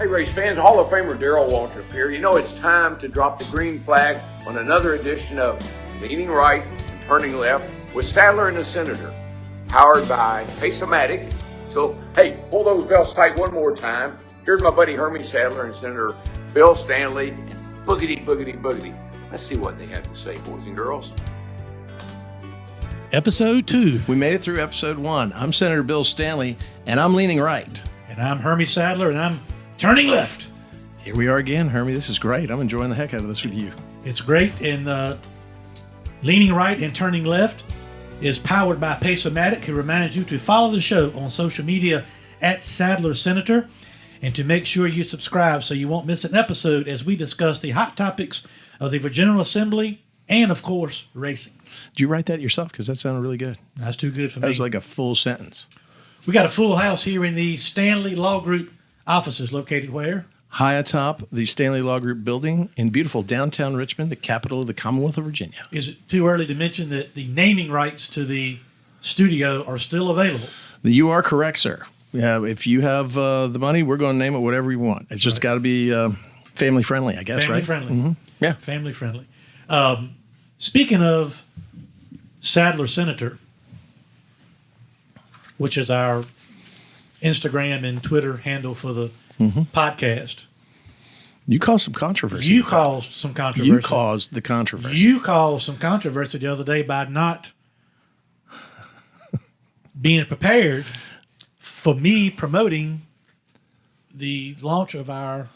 Hey, race fans, Hall of Famer Darrell Waltrip here. You know it's time to drop the green flag on another edition of Leaning Right and Turning Left with Sadler and the Senator, powered by Pace-O-Matic. So, hey, pull those belts tight one more time. Here's my buddy Hermie Sadler and Senator Bill Stanley. Boogity, boogity, boogity. Let's see what they have to say, boys and girls. Episode 2. We made it through episode 1. I'm Senator Bill Stanley, and I'm leaning right. And I'm Hermie Sadler, and I'm turning left. Here we are again, Hermie. This is great. I'm enjoying the heck out of this with you. It's great. And leaning right and turning left is powered by Pace-O-Matic, who reminds you to follow the show on social media at Sadler Senator, and to make sure you subscribe so you won't miss an episode as we discuss the hot topics of the General Assembly and, of course, racing. Did you write that yourself? Because that sounded really good. That's too good for me. That was like a full sentence. We got a full house here in the Stanley Law Group offices, located where? High atop the Stanley Law Group building in beautiful downtown Richmond, the capital of the Commonwealth of Virginia. Is it too early to mention that the naming rights to the studio are still available? You are correct, sir. If you have the money, we're going to name it whatever you want. It's just got to be family friendly, I guess, family right? Family friendly. Mm-hmm. Yeah. Family friendly. Speaking of Sadler Senator, which is our Instagram and Twitter handle for the podcast. You caused some controversy. You caused some controversy. You caused the controversy. You caused some controversy the other day by not being prepared for me promoting the launch of our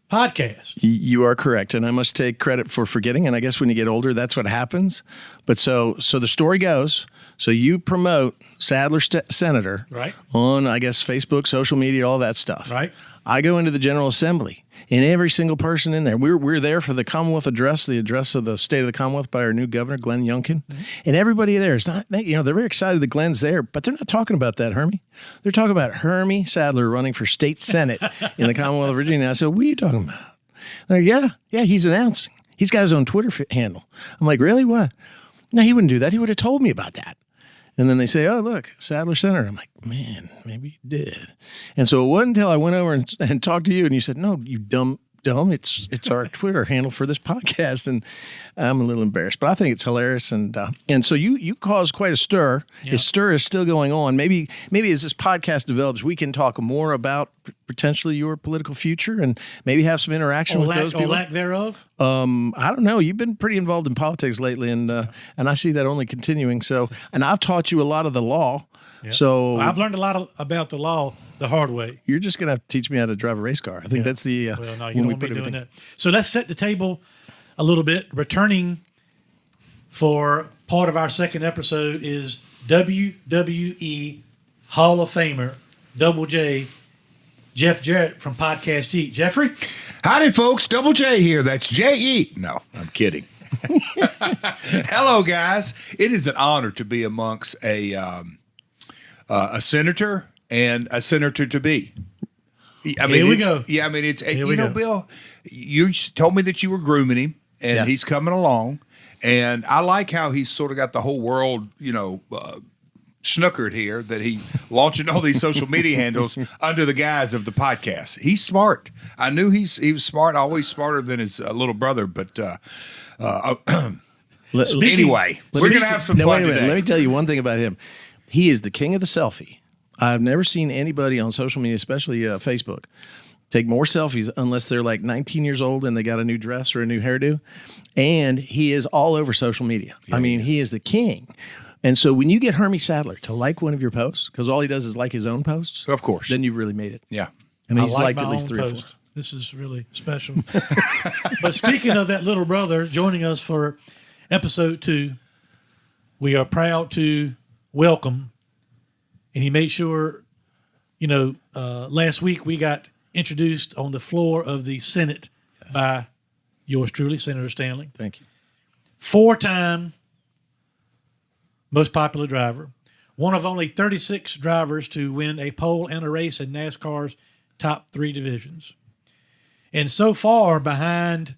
podcast. You are correct, and I must take credit for forgetting, and I guess when you get older, that's what happens. But so the story goes, so you promote Sadler Senator right on, I guess, Facebook, social media, all that stuff. Right. I go into the General Assembly, and every single person in there, we're there for the Commonwealth Address, the address of the State of the Commonwealth by our new governor, Glenn Youngkin, and everybody there is not, they're very excited that Glenn's there, but they're not talking about that, Hermie. They're talking about Hermie Sadler running for state senate in the Commonwealth of Virginia. I said, what are you talking about? They're like, yeah, he's announcing. He's got his own Twitter handle. I'm like, really? What? No, he wouldn't do that. He would have told me about that. And then they say, oh, look, Sadler Senator. I'm like, man, maybe he did. And so it wasn't until I went over and talked to you and you said, no, you dumb. It's our Twitter handle for this podcast. And I'm a little embarrassed, but I think it's hilarious. And so you caused quite a stir. Yeah. His stir is still going on. Maybe as this podcast develops, we can talk more about potentially your political future and maybe have some interaction with those people. Or lack thereof? I don't know. You've been pretty involved in politics lately, and I see that only continuing. So, and I've taught you a lot of the law. Yep. So I've learned a lot about the law the hard way. You're just going to have to teach me how to drive a race car. I think that's the well, no, you don't want me doing that. So let's set the table a little bit. Returning for part of our second episode is WWE Hall of Famer, Double J, Jeff Jarrett from Podcast Eat. Jeffrey? Howdy, folks. Double J here. That's J-E. No, I'm kidding. Hello, guys. It is an honor to be amongst a senator and a senator-to-be. I mean, here we go. Yeah, I mean, it's go. Bill, you told me that you were grooming him, and he's coming along, and I like how he's sort of got the whole world, snookered here, that he launching all these social media handles under the guise of the podcast. He's smart. I knew he was smart, always smarter than his little brother, but anyway, we're going to have some fun today. Let me tell you one thing about him. He is the king of the selfie. I've never seen anybody on social media, especially Facebook, take more selfies unless they're like 19 years old and they got a new dress or a new hairdo. And he is all over social media. Yeah, I mean, he is the king. And so when you get Hermie Sadler to like one of your posts, because all he does is like his own posts, of course, then you've really made it. Yeah. And he's like liked at least 3 or 4. This is really special. But speaking of that little brother joining us for episode 2, we are proud to welcome, and he made sure, last week we got introduced on the floor of the Senate by yours truly, Senator Stanley. Thank you. 4-time most popular driver, one of only 36 drivers to win a pole and a race in NASCAR's top 3 divisions. And so far behind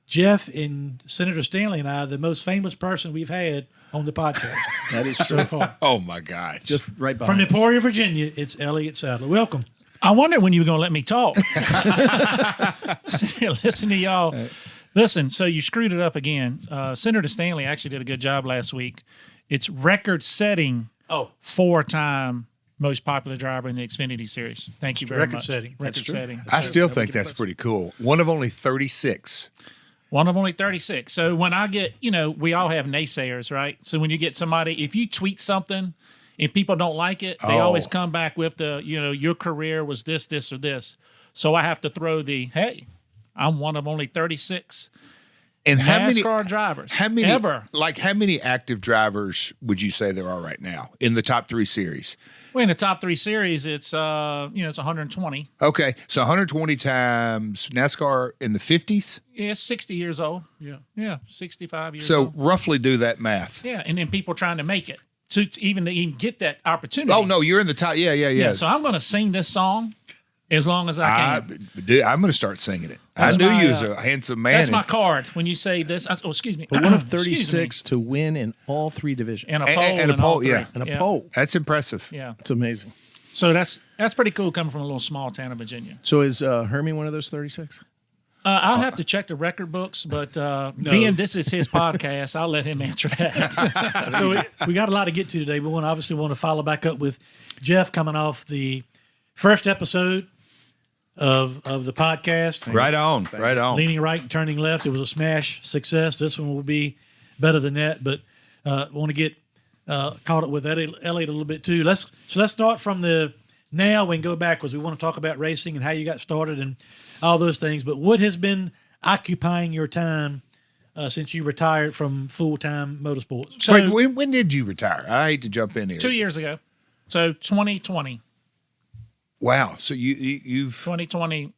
Jeff and Senator Stanley and I, the most famous person we've had on the podcast. That is so far. Oh, my God. Just right behind From us. Emporia, Virginia, it's Elliott Sadler. Welcome. I wonder when you were going to let me talk. Listen to y'all. Listen, so you screwed it up again. Senator Stanley actually did a good job last week. It's record-setting 4-time most popular driver in the Xfinity Series. Thank you very much. Record-setting. I still think that's pretty cool. One of only 36. One of only 36. So when I get, we all have naysayers, right? So when you get somebody, if you tweet something and people don't like it, they always come back with your career was this, this, or this. So I have to throw hey, I'm one of only 36 and NASCAR drivers. How many ever? Like how many active drivers would you say there are right now in the top 3 series? Well, in the top 3 series, it's it's 120. Okay, so 120 times NASCAR in the 50s. Yeah, 60 years old. Yeah, 65 years So old. roughly do that math. Yeah, and then people trying to make it to even get that opportunity. Oh no, you're in the top. Yeah. So I'm going to sing this song as long as I can. I'm going to start singing it. That's I knew my, you as a handsome man. That's my card. When you say this, excuse me. But one of Excuse me. 36 to win in all 3 divisions. And a pole. And a all pole, three. yeah. And a pole. That's impressive. Yeah. It's amazing. So that's pretty cool coming from a little small town of Virginia. So is Hermie one of those 36? I'll have to check the record books, but being this is his podcast, I'll let him answer that. So we got a lot to get to today. We obviously want to follow back up with Jeff coming off the first episode of the podcast. Right on. Leaning right and turning left. It was a smash success. This one will be better than that, but want to get caught up with Elliot a little bit too. Let's start from the now and go backwards. We want to talk about racing and how you got started and all those things. But what has been occupying your time since you retired from full-time motorsports? So, Wait, when did you retire? I hate to jump in here. 2 years ago. So 2020. Wow. So you've 2020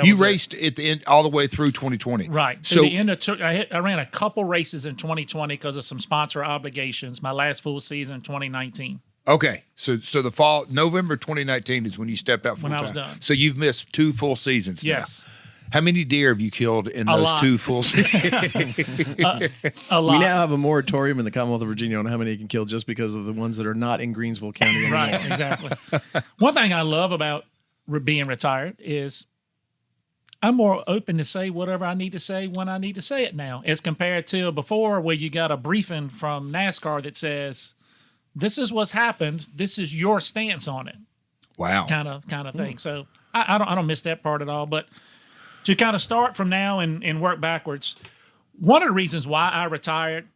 you raced at the end all the way through 2020. Right. So the end of I ran a couple races in 2020 because of some sponsor obligations. My last full season 2019. okay. So the fall November 2019 is when you stepped out full When I time. was done. So you've missed 2 full seasons. Yes. Now. How many deer have you killed in A those lot. 2 full seasons? A lot. We now have a moratorium in the Commonwealth of Virginia on how many you can kill just because of the ones that are not in Greensville County anymore. Right, exactly. One thing I love about being retired is I'm more open to say whatever I need to say when I need to say it now, as compared to before where you got a briefing from NASCAR that says, this is what's happened. This is your stance on it. Wow. Kind of thing. So I don't miss that part at all. But to kind of start from now and work backwards, one of the reasons why I retired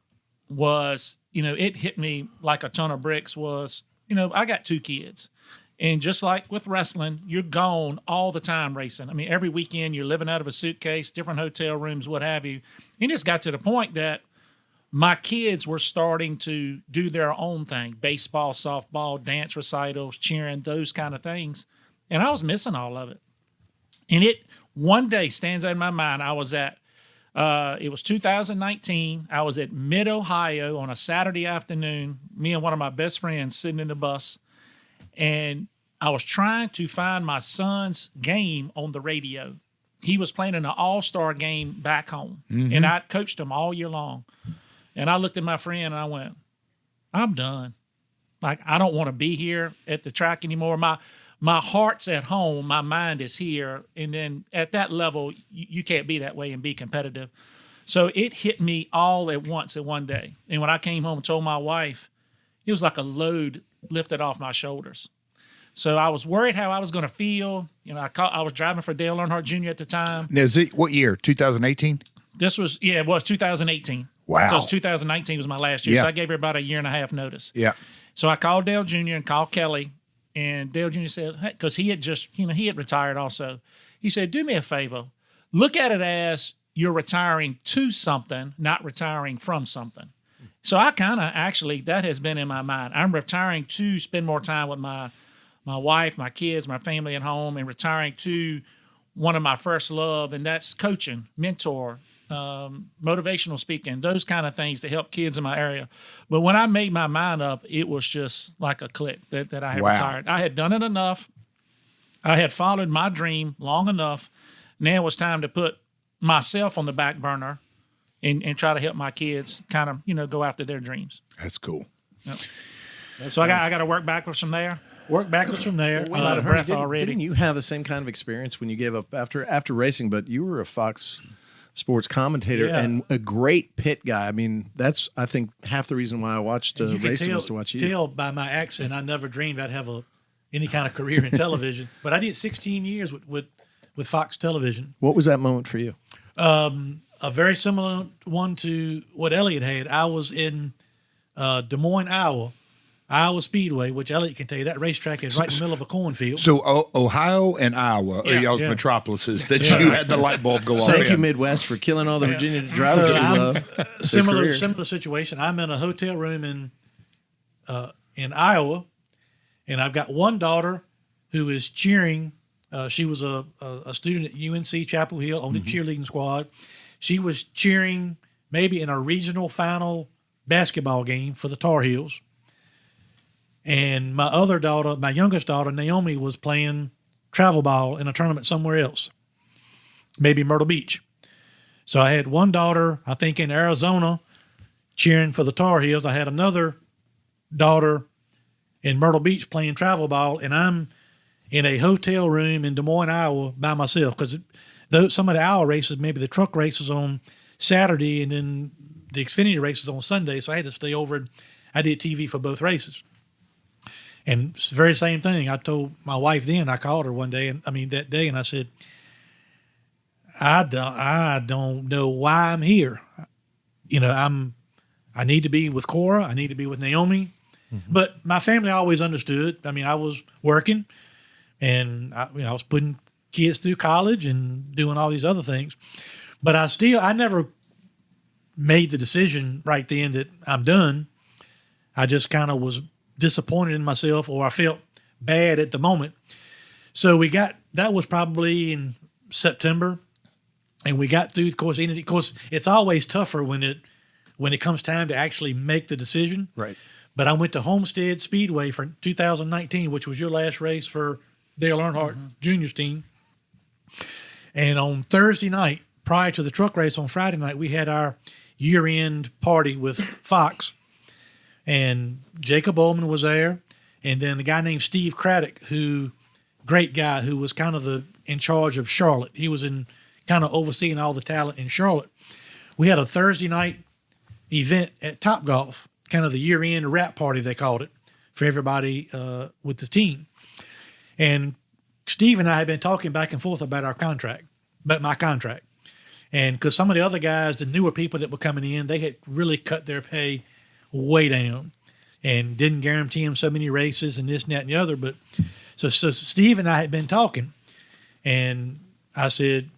was, it hit me like a ton of bricks was, I got 2 kids. And just like with wrestling, you're gone all the time racing. I mean, every weekend you're living out of a suitcase, different hotel rooms, what have you. It just got to the point that my kids were starting to do their own thing, baseball, softball, dance recitals, cheering, those kind of things. And I was missing all of it. And it one day stands out in my mind. I was at, it was 2019. I was at Mid-Ohio on a Saturday afternoon, me and one of my best friends sitting in the bus. And I was trying to find my son's game on the radio. He was playing in an all-star game back home. Mm-hmm. And I coached him all year long. And I looked at my friend and I went, I'm done. Like, I don't want to be here at the track anymore. My heart's at home. My mind is here. And then at that level, you can't be that way and be competitive. So it hit me all at once at one day. And when I came home and told my wife, it was like a load lifted off my shoulders. So I was worried how I was going to feel. I was driving for Dale Earnhardt Jr. at the time. Now, what year? 2018? It was 2018. Wow. Because 2019 was my last year. Yeah. So I gave her about a year and a half notice. Yeah. So I called Dale Jr. and called Kelly. And Dale Jr. said, hey, because he had just, he had retired also. He said, do me a favor. Look at it as you're retiring to something, not retiring from something. So I kind of actually, that has been in my mind. I'm retiring to spend more time with my wife, my kids, my family at home, and retiring to one of my first love, and that's coaching, mentor, motivational speaking, those kind of things to help kids in my area. But when I made my mind up, it was just like a click that I had retired. I had done it enough. I had followed my dream long enough. Now it was time to put myself on the back burner and try to help my kids kind of, go after their dreams. That's cool. Yep. So I got to work backwards from there. work backwards from there. Wait a minute, Hermie, breath already. didn't you have the same kind of experience when you gave up after racing? But you were a Fox Sports commentator and a great pit guy. I mean, that's I think half the reason why I watched racing was to watch you. Tell by my accent, I never dreamed I'd have any kind of career in television. But I did 16 years with Fox Television. What was that moment for you? A very similar one to what Elliot had. I was in Des Moines, Iowa Speedway, which Elliot can tell you, that racetrack is right in the middle of a cornfield. So Ohio and Iowa are y'all's metropolises that you had the light bulb go off. Thank you, in. Midwest, for killing all the Virginia drivers that we love. Similar situation. I'm in a hotel room in Iowa, and I've got one daughter who is cheering. She was a student at UNC Chapel Hill on the cheerleading squad. She was cheering maybe in a regional final basketball game for the Tar Heels. And my other daughter, my youngest daughter, Naomi, was playing travel ball in a tournament somewhere else, maybe Myrtle Beach. So I had one daughter, I think, in Arizona cheering for the Tar Heels. I had another daughter in Myrtle Beach playing travel ball, and I'm in a hotel room in Des Moines, Iowa by myself because some of the Iowa races, maybe the truck races on Saturday and then the Xfinity races on Sunday, so I had to stay over. I did TV for both races. And it's the very same thing. I told my wife then, I called her one day, that day, and I said, I don't know why I'm here. I need to be with Cora. I need to be with Naomi. Mm-hmm. But my family always understood. I was working, and I was putting kids through college and doing all these other things. But I never made the decision right then that I'm done. I just kind of was disappointed in myself, or I felt bad at the moment. So that was probably in September, and we got through. Of course, it's always tougher when it comes time to actually make the decision. Right. But I went to Homestead Speedway for 2019, which was your last race for Dale Earnhardt Jr.'s team. And on Thursday night, prior to the truck race on Friday night, we had our year-end party with Fox. And Jacob Ullman was there, and then a guy named Steve Craddock, great guy, who was kind of in charge of Charlotte. He was kind of overseeing all the talent in Charlotte. We had a Thursday night event at Topgolf, kind of the year-end wrap party, they called it, for everybody with the team. And Steve and I had been talking back and forth about my contract. And because some of the other guys, the newer people that were coming in, they had really cut their pay way down and didn't guarantee him so many races and this and that and the other. But so Steve and I had been talking, and I said,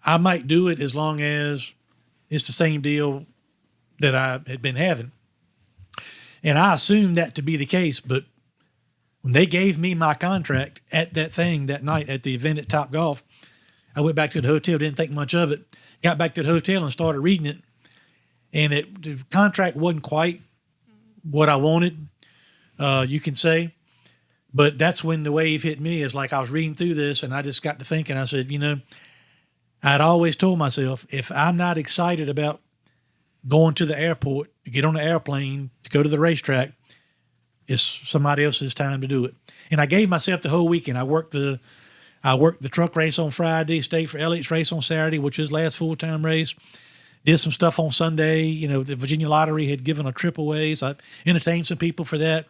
I might do it as long as it's the same deal that I had been having. And I assumed that to be the case, but when they gave me my contract at that night at the event at Topgolf, I went back to the hotel, didn't think much of it, got back to the hotel and started reading it. And the contract wasn't quite what I wanted, you can say. But that's when the wave hit me. It's like I was reading through this, and I just got to thinking. I said, I'd always told myself, if I'm not excited about going to the airport, to get on the airplane, to go to the racetrack, it's somebody else's time to do it. And I gave myself the whole weekend. I worked the truck race on Friday, stayed for Elliot's race on Saturday, which is his last full-time race. Did some stuff on Sunday. The Virginia Lottery had given a trip away, so I entertained some people for that,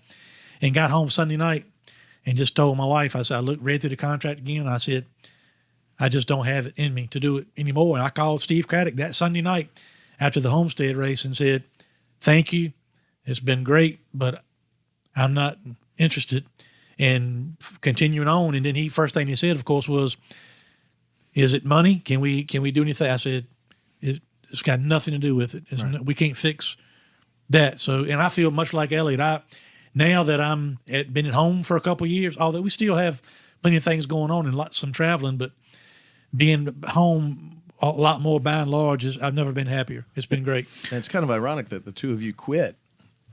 and got home Sunday night and just told my wife, I said, I read through the contract again, and I said, I just don't have it in me to do it anymore. And I called Steve Craddock that Sunday night after the Homestead race and said, thank you. It's been great, but I'm not interested in continuing on. And then first thing he said, of course, was, is it money? Can we do anything? I said, it's got nothing to do with it. We can't fix that. So, and I feel much like Elliot. Now that been at home for a couple of years, although we still have plenty of things going on and some traveling, but being home a lot more by and large, I've never been happier. It's been great. And it's kind of ironic that the two of you quit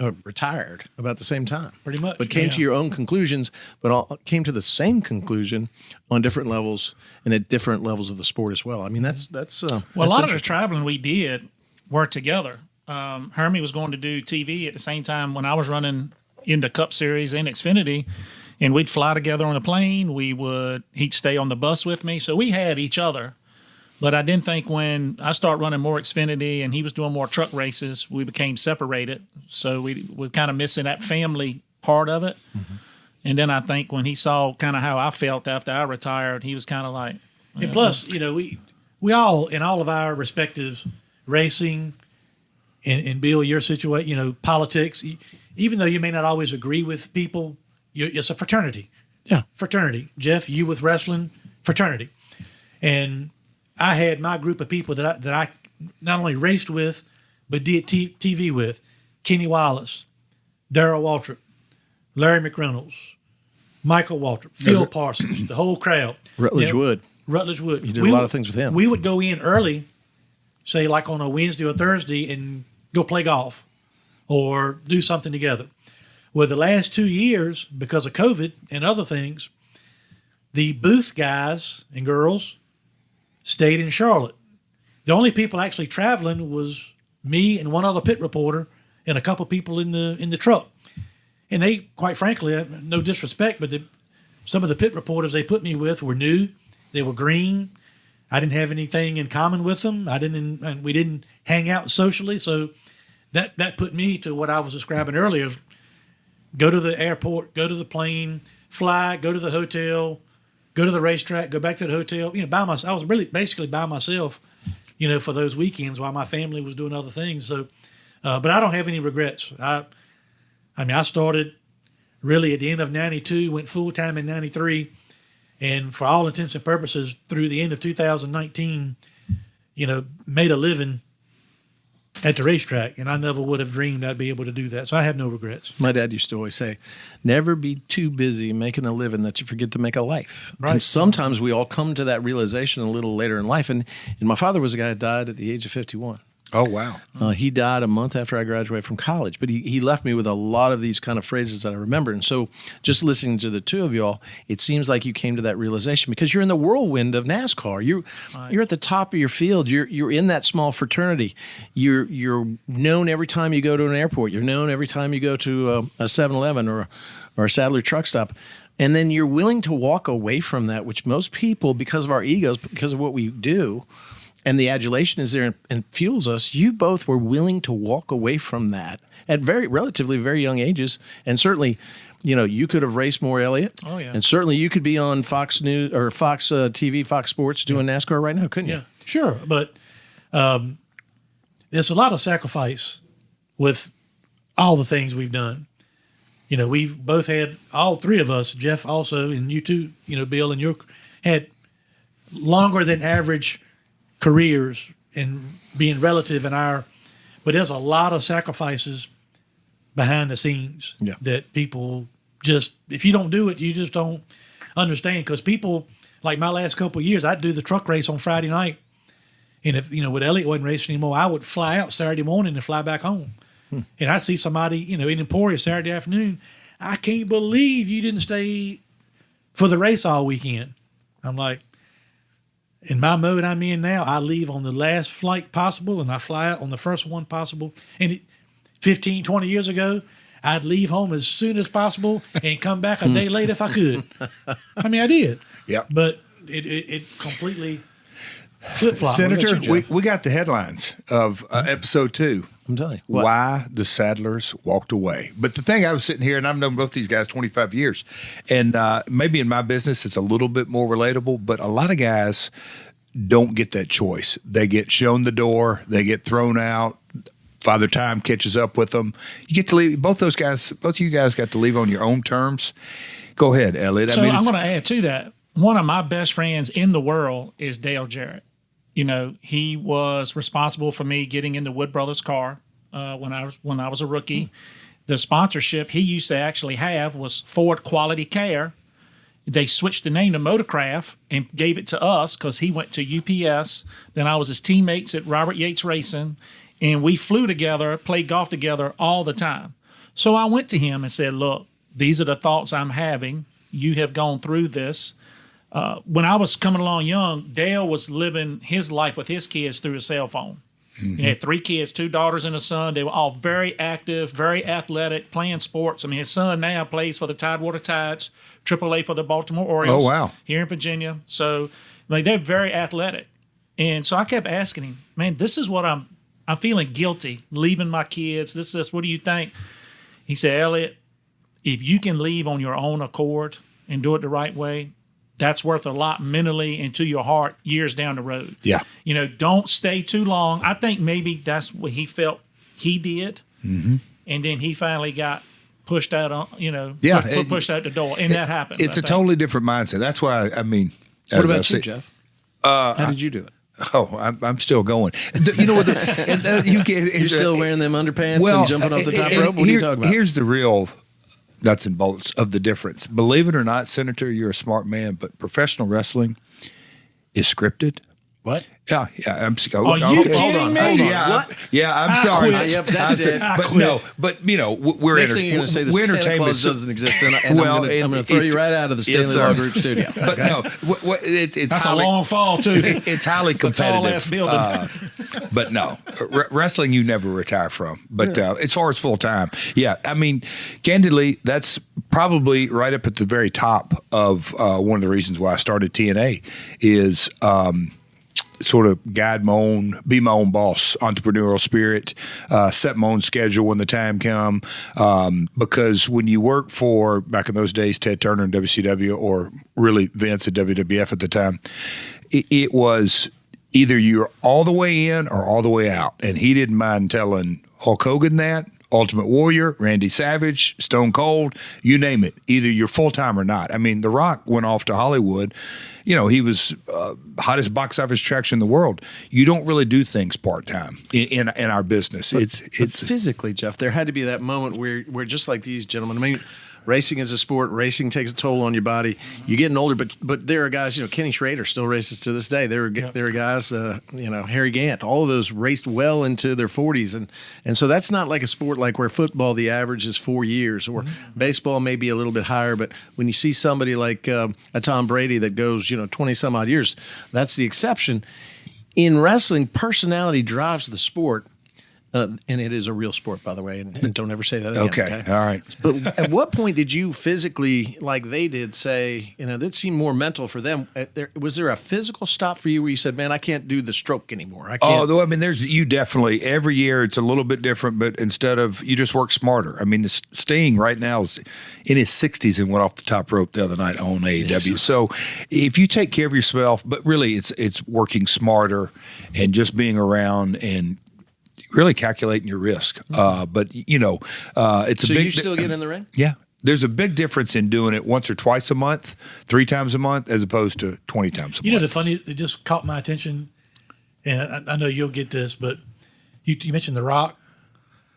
or retired about the same time. Pretty much. But came to your own conclusions, but came to the same conclusion on different levels and at different levels of the sport as well. I mean, that's well, a lot of the traveling we did were together. Hermie was going to do TV at the same time when I was running in the Cup Series and Xfinity. And we'd fly together on the plane. He'd stay on the bus with me. So we had each other. But I didn't think when I started running more Xfinity and he was doing more truck races, we became separated. So we were kind of missing that family part of it. Mm-hmm. And then I think when he saw kind of how I felt after I retired, he was kind of like. And plus, we all, in all of our respective racing and Bill, your situation, politics, even though you may not always agree with people, it's a fraternity. Yeah. Fraternity. Jeff, you with wrestling, fraternity. And I had my group of people that I not only raced with, but did TV with. Kenny Wallace, Darrell Waltrip, Larry McReynolds, Michael Waltrip, Phil Parsons, the whole crowd. Rutledge Wood. You did a lot of things with him. We would go in early, say like on a Wednesday or Thursday, and go play golf or do something together. Well, the last 2 years, because of COVID and other things, the booth guys and girls stayed in Charlotte. The only people actually traveling was me and one other pit reporter and a couple people in the truck. And they, quite frankly, no disrespect, but some of the pit reporters they put me with were new. They were green. I didn't have anything in common with them. We didn't hang out socially. So that put me to what I was describing earlier. Go to the airport, go to the plane, fly, go to the hotel, go to the racetrack, go back to the hotel. By myself. I was really basically by myself, for those weekends while my family was doing other things. So, but I don't have any regrets. I started really at the end of '92, went full time in '93, and for all intents and purposes, through the end of 2019, made a living at the racetrack, and I never would have dreamed I'd be able to do that. So I have no regrets. My dad used to always say, never be too busy making a living that you forget to make a life. Right. And sometimes we all come to that realization a little later in life. And my father was a guy that died at the age of 51. Oh, wow. He died a month after I graduated from college, but he left me with a lot of these kind of phrases that I remember. And so just listening to the two of y'all, it seems like you came to that realization because you're in the whirlwind of NASCAR. You're at the top of your field. You're in that small fraternity. You're known every time you go to an airport. You're known every time you go to a 7-Eleven or a Sadler truck stop. And then you're willing to walk away from that, which most people, because of our egos, because of what we do, and the adulation is there and fuels us, you both were willing to walk away from that at relatively very young ages. And certainly, you could have raced more, Elliott. Oh, yeah. And certainly you could be on Fox News or Fox TV, Fox Sports doing NASCAR right now, couldn't you? Yeah, sure. But there's a lot of sacrifice with all the things we've done. We've both had, all three of us, Jeff also, and you too, Bill, and you had longer than average careers and being relative but there's a lot of sacrifices behind the scenes that people just, if you don't do it, you just don't understand. Because people, like my last couple of years, I'd do the truck race on Friday night. And if, with Elliott wasn't racing anymore, I would fly out Saturday morning and fly back home. And I'd see somebody, in Emporia Saturday afternoon. I can't believe you didn't stay for the race all weekend. I'm like, in my mode I'm in now, I leave on the last flight possible and I fly out on the first one possible. And 15, 20 years ago, I'd leave home as soon as possible and come back a day late if I could. I did. Yeah. But it completely flip-flopped. Senator, we got the headlines of episode 2. I'm telling you. What? Why the Sadlers walked away. But the thing, I was sitting here, and I've known both these guys 25 years, and maybe in my business it's a little bit more relatable, but a lot of guys don't get that choice. They get shown the door, they get thrown out, Father Time catches up with them. You get to leave, both of you guys got to leave on your own terms. Go ahead, Elliott. So I'm going to add to that. One of my best friends in the world is Dale Jarrett. He was responsible for me getting in the Wood Brothers car when I was a rookie. The sponsorship he used to actually have was Ford Quality Care. They switched the name to Motorcraft and gave it to us because he went to UPS. Then I was his teammates at Robert Yates Racing, and we flew together, played golf together all the time. So I went to him and said, look, these are the thoughts I'm having. You have gone through this. When I was coming along young, Dale was living his life with his kids through a cell phone. He had 3 kids, 2 daughters and a son. They were all very active, very athletic, playing sports. I mean, his son now plays for the Tidewater Tides, AAA for the Baltimore Orioles. Oh, wow. Here in Virginia. So, like, they're very athletic. And so I kept asking him, man, this is what I'm feeling guilty leaving my kids. This, what do you think? He said, Elliot, if you can leave on your own accord and do it the right way, that's worth a lot mentally and to your heart years down the road. Yeah. You know, don't stay too long. I think maybe that's what he felt he did. And then he finally got pushed out on, pushed out the door. And that happened. It's a totally different mindset. That's why, I mean. What about you, Jeff? How did you do it? Oh, I'm still going. You know what? You're still wearing them underpants and jumping off the top rope? What are you talking about? Here's the real nuts and bolts of the difference. Believe it or not, Senator, you're a smart man, but professional wrestling is scripted. What? Yeah. I'm Are you kidding me? What? I'm sorry. Yep, that's it. But no, but we're Next thing you're going to say the Santa Claus doesn't exist, and I'm going to throw you right out of the Stanley Law Group studio. But no, it's that's a long fall too. It's highly competitive. It's a tall ass building. But no, wrestling you never retire from. But as far as full time, I mean, candidly, that's probably right up at the very top of one of the reasons why I started TNA is. Sort of guide my own, be my own boss, entrepreneurial spirit, set my own schedule when the time come. Because when you work for, back in those days, Ted Turner and WCW, or really Vince at WWF at the time, it was either you're all the way in or all the way out. And he didn't mind telling Hulk Hogan that, Ultimate Warrior, Randy Savage, Stone Cold, you name it. Either you're full-time or not. I mean, The Rock went off to Hollywood. You know, he was hottest box office attraction in the world. You don't really do things part-time in our business. But it's physically, Jeff, there had to be that moment where just like these gentlemen, I mean, racing is a sport. Racing takes a toll on your body. You're getting older, but there are guys. Kenny Schrader still races to this day. There are guys. Harry Gant. All of those raced well into their 40s, and so that's not like a sport like where football the average is 4 years, or baseball may be a little bit higher. But when you see somebody like a Tom Brady that goes 20 some odd years, that's the exception. In wrestling, personality drives the sport. And it is a real sport, by the way, and don't ever say that again. Okay. All right. But at what point did you physically, like they did, say, that seemed more mental for them? Was there a physical stop for you where you said, man, I can't do the stroke anymore? I can't. Oh, I mean, you definitely, every year it's a little bit different, but instead of, you just work smarter. I mean, the Sting right now is in his 60s and went off the top rope the other night on AEW. Yes. So if you take care of yourself, but really it's working smarter and just being around and really calculating your risk. But it's a big. So you still get in the ring? Yeah. There's a big difference in doing it once or twice a month, 3 times a month, as opposed to 20 times a month. The funny, it just caught my attention, and I know you'll get this, but you mentioned The Rock.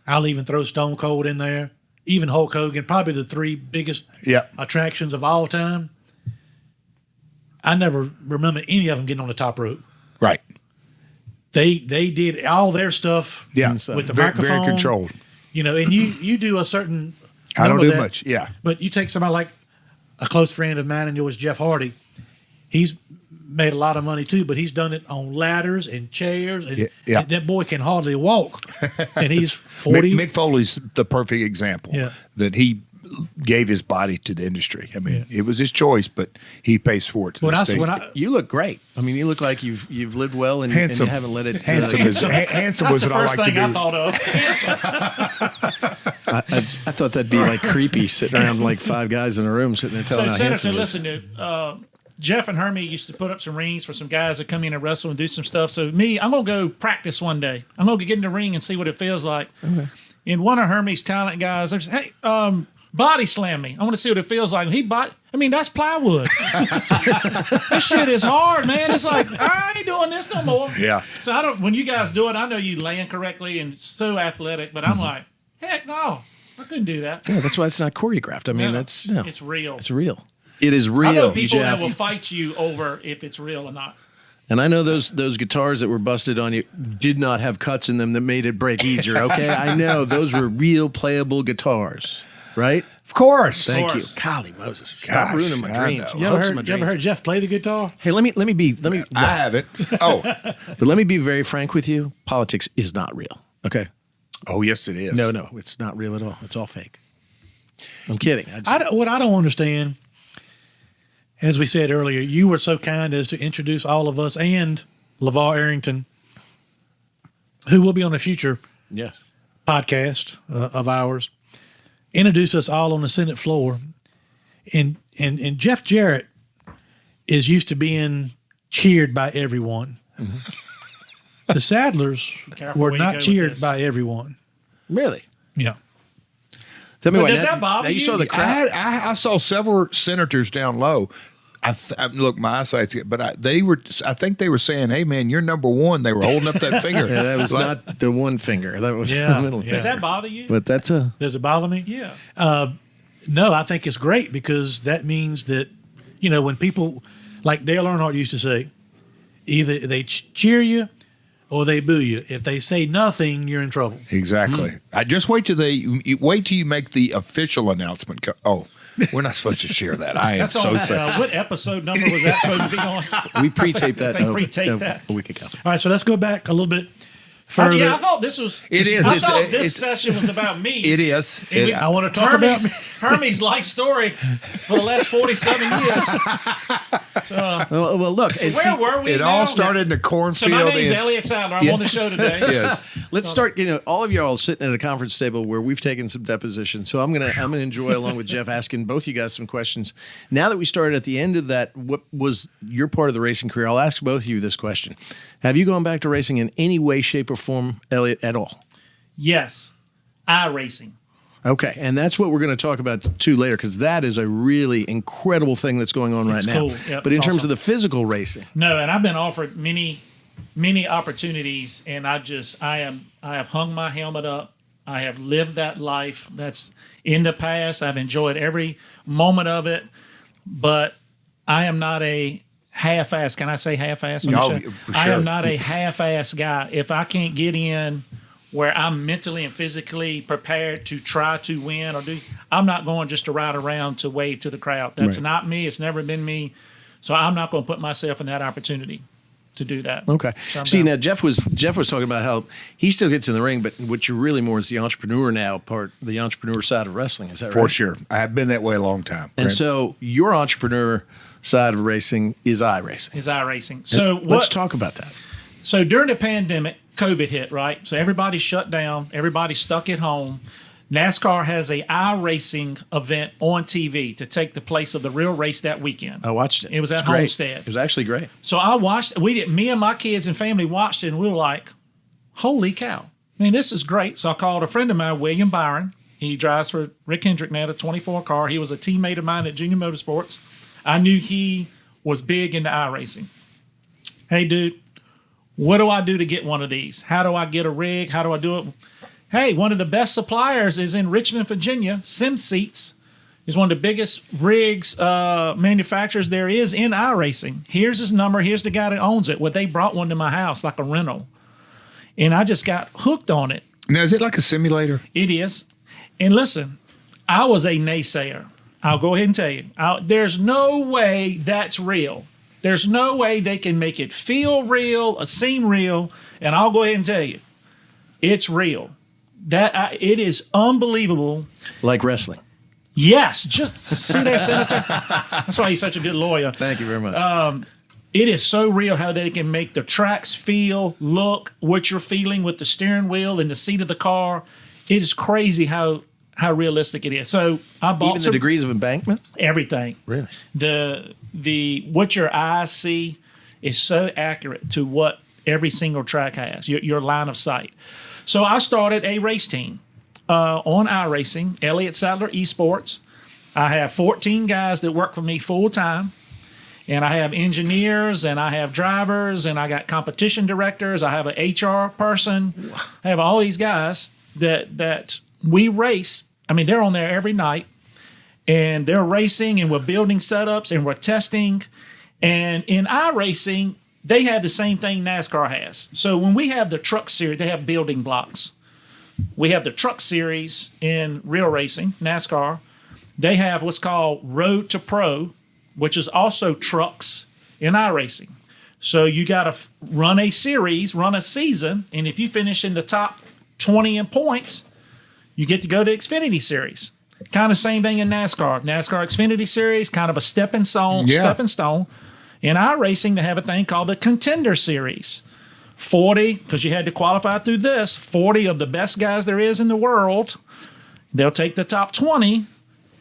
I'll even throw Stone Cold in there, even Hulk Hogan, probably the 3 biggest attractions of all time. I never remember any of them getting on the top rope. Right. They did all their stuff with the microphone. Very controlled. And you do a certain I don't do much, But you take somebody like a close friend of mine and yours, Jeff Hardy. He's made a lot of money too, but he's done it on ladders and chairs. And that boy can hardly walk. And he's 40. Mick Foley's the perfect example that he gave his body to the industry. I mean, it was his choice, but he pays for it. You look great. I mean, you look like you've lived well and handsome. And you haven't let it. Handsome was what I like to do. I thought of. I thought that'd be like creepy, sitting around like 5 guys in a room sitting there telling how handsome he is. Listen, Jeff and Hermie used to put up some rings for some guys that come in and wrestle and do some stuff. So I'm going to go practice one day. I'm going to get in the ring and see what it feels like. Okay. And one of Hermie's talent guys, I said, hey, body slam me. I want to see what it feels like. That's plywood. This shit is hard, man. It's like, I ain't doing this no more. Yeah. So when you guys do it, I know you land correctly and so athletic, but I'm like, heck no, I couldn't do that. Yeah, that's why it's not choreographed. I mean, it's real. It's real. It is real. I know people that will fight you over if it's real or not. And I know those guitars that were busted on you did not have cuts in them that made it break easier, okay? I know those were real playable guitars. right? Of course. Thank you. course. Golly Moses. Stop Gosh, ruining my I dreams. know. You ever heard Jeff play the guitar? Hey, let me I haven't. Oh. but let me be very frank with you. Politics is not real. Okay. Oh, yes, it is. No, it's not real at all. It's all fake. I'm kidding. What I don't understand, as we said earlier, you were so kind as to introduce all of us and LeVar Arrington, who will be on a future yes. podcast of ours, introduce us all on the Senate floor. And Jeff Jarrett is used to being cheered by everyone. Mm-hmm. The Sadlers Careful were where you go not with cheered this. by everyone. Really? Yeah. Tell me But what. does that bother now you you? saw the crowd. I saw several senators down low. Look, my eyesight's but I think they were saying, "Hey, man, you're number one." They were holding up that finger. Yeah, that was not the one finger. That was Yeah, the middle yeah. finger. Does that bother you? But that's a Does it bother me? Yeah. No, I think it's great because that means that, you know, when people, like Dale Earnhardt used to say, either they cheer you or they boo you. If they say nothing, you're in trouble. Exactly. I just wait till you make the official announcement. Oh, we're not supposed to share that. I am That's so on. sad. What episode number was that supposed to be on? we pre-taped that. They pre-taped that. a week ago. All right, so let's go back a little bit further. Yeah, I thought this was. It is. I It's- thought it's- this session was about me. It is. And we- I want to talk about Hermie's life story for the last 47 years. Well, look. And Where were we? It now? all started in the So cornfield. my name's in- Elliot Sadler. I'm on the show today. Yes. Let's start. All of y'all sitting at a conference table where we've taken some depositions. So I'm gonna enjoy along with Jeff asking both you guys some questions. Now that we started at the end of that, what was your part of the racing career? I'll ask both of you this question: have you gone back to racing in any way, shape, or form, Elliot, at all? Yes, iRacing. Okay, and that's what we're going to talk about too later because that is a really incredible thing that's going on It's right now. cool. Yep, but in it's terms awesome. of the physical racing, No, and I've been offered many opportunities, and I have hung my helmet up. I have lived that life. That's in the past. I've enjoyed every moment of it, but I am not a half-ass. Can I say half-ass? on the No, show? for I sure. am not a half-ass guy. If I can't get in where I'm mentally and physically prepared to try to win or do, I'm not going just to ride around to wave to the crowd. That's Right. not me. It's never been me. So I'm not going to put myself in that opportunity to do that. okay. So I'm See, down. now Jeff was talking about how he still gets in the ring, but what you're really more is the entrepreneur now, the entrepreneur side of wrestling. Is that right? For sure. I have been that way a long time. And Grant. so your entrepreneur side of racing is iRacing. Is iRacing. So Let's talk about that. So during the pandemic, COVID hit, right? So everybody shut down. Everybody stuck at home. NASCAR has a iRacing event on TV to take the place of the real race that weekend. I watched it. It was at It's great. Homestead. It was actually great. So I watched. Me and my kids and family watched it, and we were like, "Holy cow! I mean, this is great." So I called a friend of mine, William Byron. He drives for Rick Hendrick now, the 24 car. He was a teammate of mine at Junior Motorsports. I knew he was big into iRacing. Hey, dude, what do I do to get one of these? How do I get a rig? How do I do it? Hey, one of the best suppliers is in Richmond, Virginia. SimSeats is one of the biggest rigs manufacturers there is in iRacing. Here's his number. Here's the guy that owns it. Well, they brought one to my house, like a rental. And I just got hooked on it. Now, is it like a simulator? It is. And listen, I was a naysayer. I'll go ahead and tell you. There's no way that's real. There's no way they can make it feel real, seem real. And I'll go ahead and tell you, it's real. It is unbelievable. Like wrestling. Yes, just see there, Senator. That's why he's such a good lawyer. Thank you very much. It is so real how they can make the tracks feel, look, what you're feeling with the steering wheel and the seat of the car. It is crazy how realistic it is. So I bought Even the degrees of embankment? everything. Really? The what your eyes see is so accurate to what every single track has. Your line of sight. So I started a race team on iRacing, Elliot Sadler Esports. I have 14 guys that work for me full time. And I have engineers, and I have drivers, and I got competition directors. I have an HR person. I have all these guys that we race. I mean, they're on there every night, and they're racing, and we're building setups, and we're testing. And in iRacing, they have the same thing NASCAR has. So when we have the truck series, they have building blocks. We have the Truck Series in real racing, NASCAR. They have what's called Road to Pro, which is also trucks in iRacing. So you got to run a series, run a season, and if you finish in the top 20 in points, you get to go to Xfinity Series. Kind of same thing in NASCAR. NASCAR Xfinity Series, kind of a stepping stone. In iRacing, they have a thing called the Contender Series. 40, because you had to qualify through this, 40 of the best guys there is in the world. They'll take the top 20,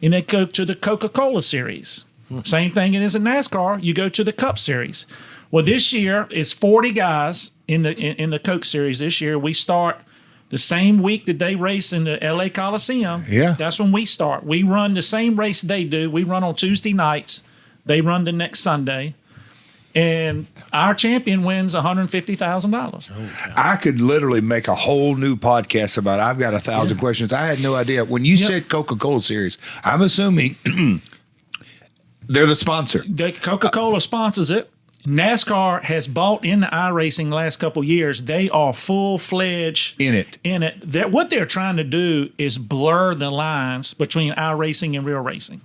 and they go to the Coca-Cola Series. Same thing it is in NASCAR. You go to the Cup Series. Well, this year is 40 guys in the Coke Series. This year we start the same week that they race in the LA Coliseum. Yeah. That's when we start. We run the same race they do. We run on Tuesday nights. They run the next Sunday. And our champion wins $150,000. I could literally make a whole new podcast about it. I've got 1,000 questions. I had no idea. When you said Coca-Cola Series, I'm assuming they're the sponsor. Coca-Cola sponsors it. NASCAR has bought into iRacing the last couple of years. They are full-fledged In it. What they're trying to do is blur the lines between iRacing and real racing.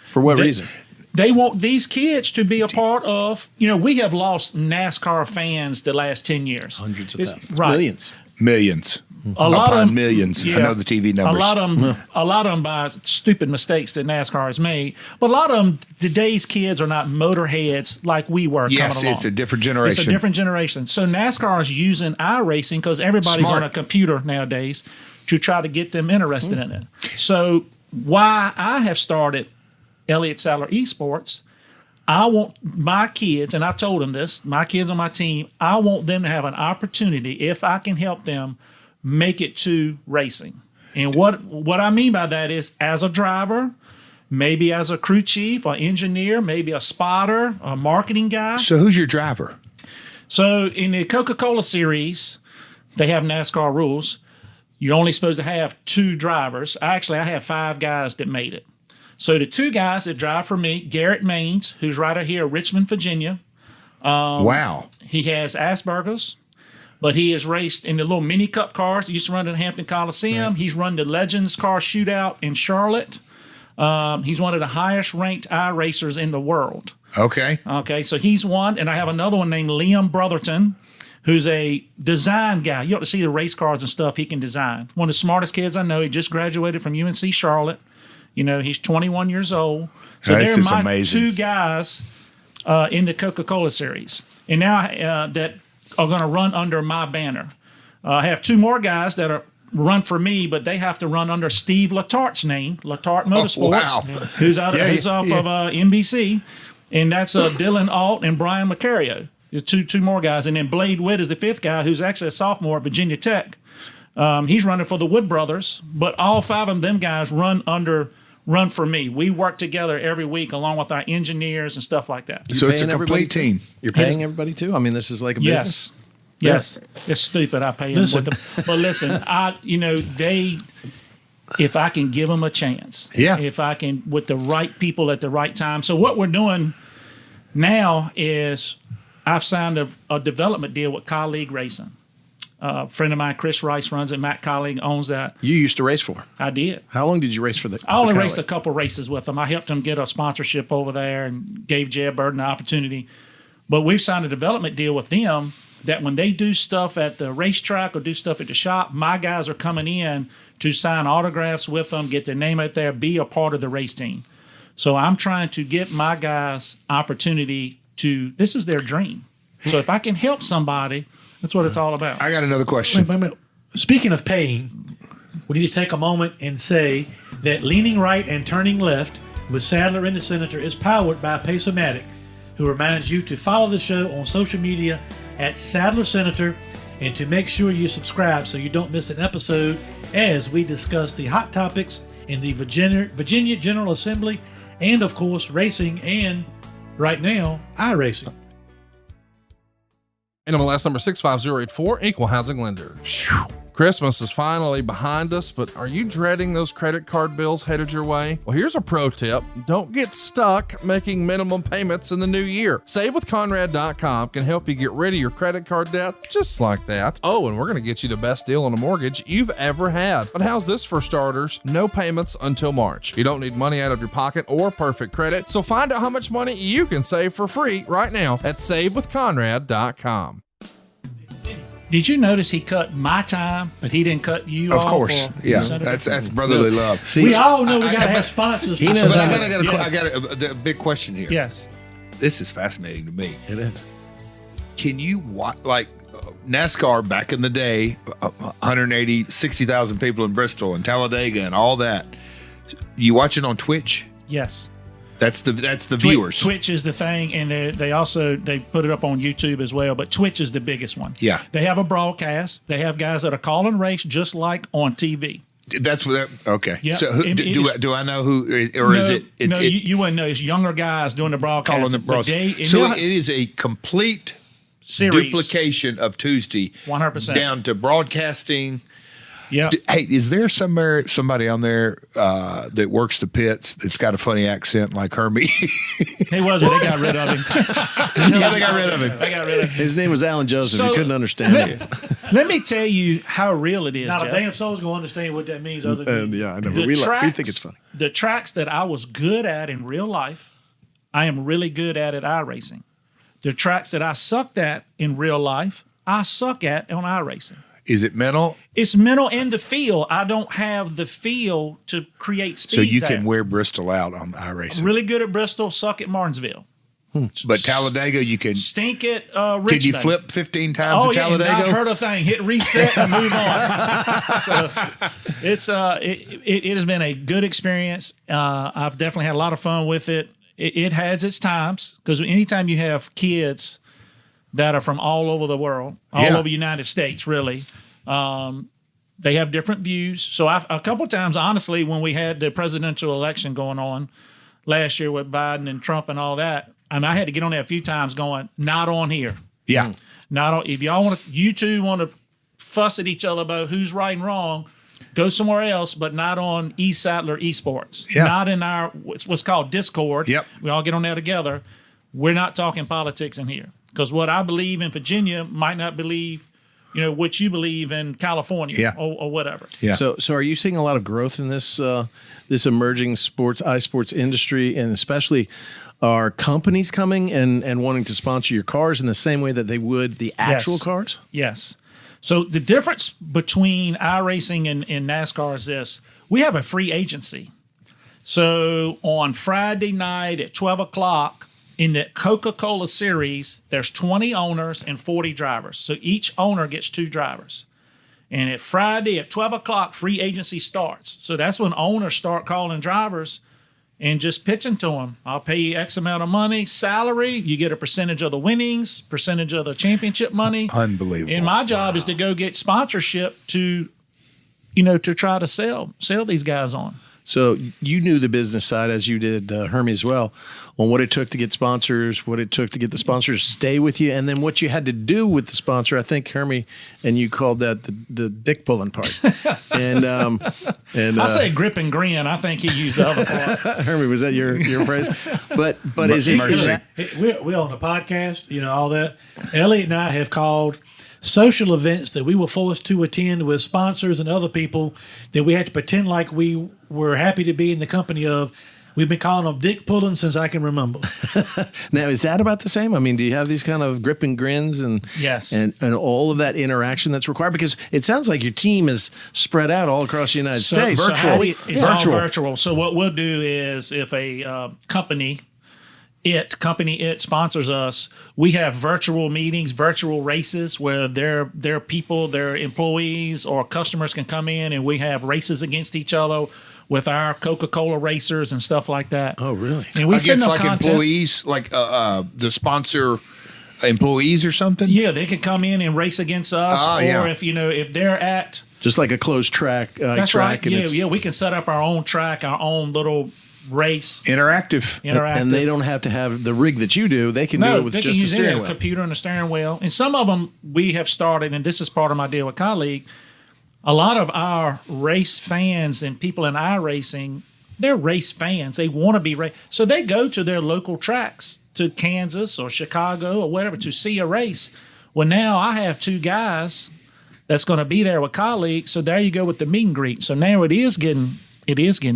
For what reason? They want these kids to be a part of, we have lost NASCAR fans the last 10 years. Hundreds of thousands. Right. Millions. A lot of them, millions. I know the TV numbers. A lot of them by stupid mistakes that NASCAR has made. But a lot of them, today's kids are not motorheads like we were coming along. It's a different generation. It's a different generation. So NASCAR is using iRacing because everybody's Smart. on a computer nowadays to try to get them interested in it. So why I have started Elliott Sadler Esports, I want my kids, and I've told them this, my kids on my team, I want them to have an opportunity, if I can help them, make it to racing. And what I mean by that is as a driver, maybe as a crew chief or engineer, maybe a spotter, a marketing guy. So who's your driver? So in the Coca-Cola Series, they have NASCAR rules. You're only supposed to have 2 drivers. Actually, I have 5 guys that made it. So the 2 guys that drive for me, Garrett Maines, who's right out here in Richmond, Virginia. Wow. He has Asperger's, but he has raced in the little mini cup cars. He used to run in the Hampton Coliseum. Right. He's run the Legends Car Shootout in Charlotte. He's one of the highest ranked iRacers in the world. Okay. So he's one. And I have another one named Liam Brotherton, who's a design guy. You ought to see the race cars and stuff he can design. One of the smartest kids I know. He just graduated from UNC Charlotte. He's 21 years old. So they're my amazing. 2 guys in the Coca-Cola Series. And now that are going to run under my banner. I have 2 more guys that run for me, but they have to run under Steve Latart's name, Latart Motorsports, who's off of NBC. And that's Dylan Alt and Brian Macario. There's two more guys. And then Blade Witt is the 5th guy, who's actually a sophomore at Virginia Tech. He's running for the Wood Brothers, but all 5 of them guys run for me. We work together every week along with our engineers and stuff like that. So it's a complete team. You're paying everybody too? I mean, this is like a business? Yes. It's stupid. I pay them with them. But listen, if I can give them a chance, if I can, with the right people at the right time. So what we're doing now is I've signed a development deal with Colleague Racing. A friend of mine, Chris Rice, runs it. Matt Colleague owns that. You used to race for him. I did. How long did you race for the? I only raced a couple races with them. I helped them get a sponsorship over there and gave Jeb Burton an opportunity. But we've signed a development deal with them that when they do stuff at the racetrack or do stuff at the shop, my guys are coming in to sign autographs with them, get their name out there, be a part of the race team. So I'm trying to get my guys opportunity to. This is their dream. So if I can help somebody. That's what it's all about. I got another question. Wait. Speaking of paying, we need to take a moment and say that Leaning Right and Turning Left with Sadler and the Senator is powered by Pace-O-Matic, who reminds you to follow the show on social media at Sadler Senator and to make sure you subscribe so you don't miss an episode as we discuss the hot topics in the Virginia General Assembly and, of course, racing and, right now, iRacing. NMLS number 65084, Equal Housing Lender. Christmas is finally behind us, but are you dreading those credit card bills headed your way? Well, here's a pro tip. Don't get stuck making minimum payments in the new year. SaveWithConrad.com can help you get rid of your credit card debt just like that. Oh, and we're going to get you the best deal on a mortgage you've ever had. But how's this for starters? No payments until March. You don't need money out of your pocket or perfect credit, so find out how much money you can save for free right now at SaveWithConrad.com. Did you notice he cut my time, but he didn't cut you Of off? course, yeah. That's brotherly love. We all know we got to have sponsors. He knows But how I got a big question here. Yes. This is fascinating to me. it is. Can you watch, like NASCAR back in the day, 180, 60,000 people in Bristol and Talladega and all that? You watch it on Twitch? Yes. That's the viewers. Twitch is the thing, and they put it up on YouTube as well. But Twitch is the biggest one. Yeah. They have a broadcast. They have guys that are calling race just like on TV. That's what. Okay. Yeah. So do I know who, or is it? You wouldn't know. It's younger guys doing the broadcast. Calling the broadcast. So it is a complete series duplication of Tuesday. 100%. Down to broadcasting. Yeah. Hey, is there somebody on there that works the pits that's got a funny accent like Hermie? He was, but they got rid of him. Yeah, they got rid of him. They got rid of him. His name was Alan Joseph. So, He couldn't understand it. Let me tell you how real it is, Not Jeff. a damn soul's going to understand what that means other than Yeah, I know. The We tracks, think it's funny. The tracks that I was good at in real life, I am really good at iRacing. The tracks that I sucked at in real life, I suck at on iRacing. Is it mental? It's mental and the feel. I don't have the feel to create speed. So you there. can wear Bristol out on iRacing. Really good at Bristol, suck at Martinsville. But Talladega, you can. Stink at Richmond. Could you flip 15 times Oh at yeah, Talladega? not hurt a thing. Hit reset and move on. So it's it has been a good experience. I've definitely had a lot of fun with it. It has its times because anytime you have kids that are from all over the world, all over the United States, really, they have different views. So a couple of times, honestly, when we had the presidential election going on last year with Biden and Trump and all that, I mean, I had to get on there a few times going, not on here. Yeah. Not on, if y'all want to, you two want to fuss at each other about who's right and wrong, go somewhere else, but not on Sadler Esports. Yeah. Not in our, what's called Discord. Yep. We all get on there together. We're not talking politics in here. Because what I believe in Virginia might not believe, what you believe in California or whatever. Yeah. So are you seeing a lot of growth in this this emerging iSports industry, and especially are companies coming and wanting to sponsor your cars in the same way that they would the actual cars? Yes. So the difference between iRacing and NASCAR is this. We have a free agency. So on Friday night at 12 o'clock, in the Coca-Cola series, there's 20 owners and 40 drivers. So each owner gets 2 drivers. And at Friday at 12 o'clock, free agency starts. So that's when owners start calling drivers and just pitching to them. I'll pay you X amount of money, salary. You get a percentage of the winnings, percentage of the championship money. Unbelievable. And my job is to go get sponsorship to try to sell these guys on. So you knew the business side, as you did Hermie as well, on what it took to get sponsors, what it took to get the sponsors to stay with you, and then what you had to do with the sponsor. I think Hermie and you called that the dick pulling part. and I say grip and grin. I think he used the other part. Hermie, was that your phrase? But is that we're on the podcast, all that. Elliot and I have called social events that we were forced to attend with sponsors and other people that we had to pretend like we were happy to be in the company of. We've been calling them dick pulling since I can remember. Now, is that about the same? I mean, do you have these kind of grip and grins and yes, and all of that interaction that's required? Because it sounds like your team is spread out all across the United States. It's all virtual. So what we'll do is if a company sponsors us, we have virtual meetings, virtual races where their people, their employees or customers can come in and we have races against each other with our Coca-Cola racers and stuff like that. Oh, really? And we send them like content. employees, like the sponsor employees or something? Yeah, they could come in and race against us. If they're at... Just like a closed track. That's track right. Yeah, we can set up our own track, our own little race. Interactive. And they don't have to have the rig that you do. They can do it with just a steering wheel. Computer and a steering wheel. And some of them we have started, and this is part of my deal with colleague, a lot of our race fans and people in iRacing, they're race fans. They want to be so they go to their local tracks, to Kansas or Chicago or whatever, to see a race. Well, now I have 2 guys that's going to be there with colleagues. So there you go with the meet and greet. So now it is getting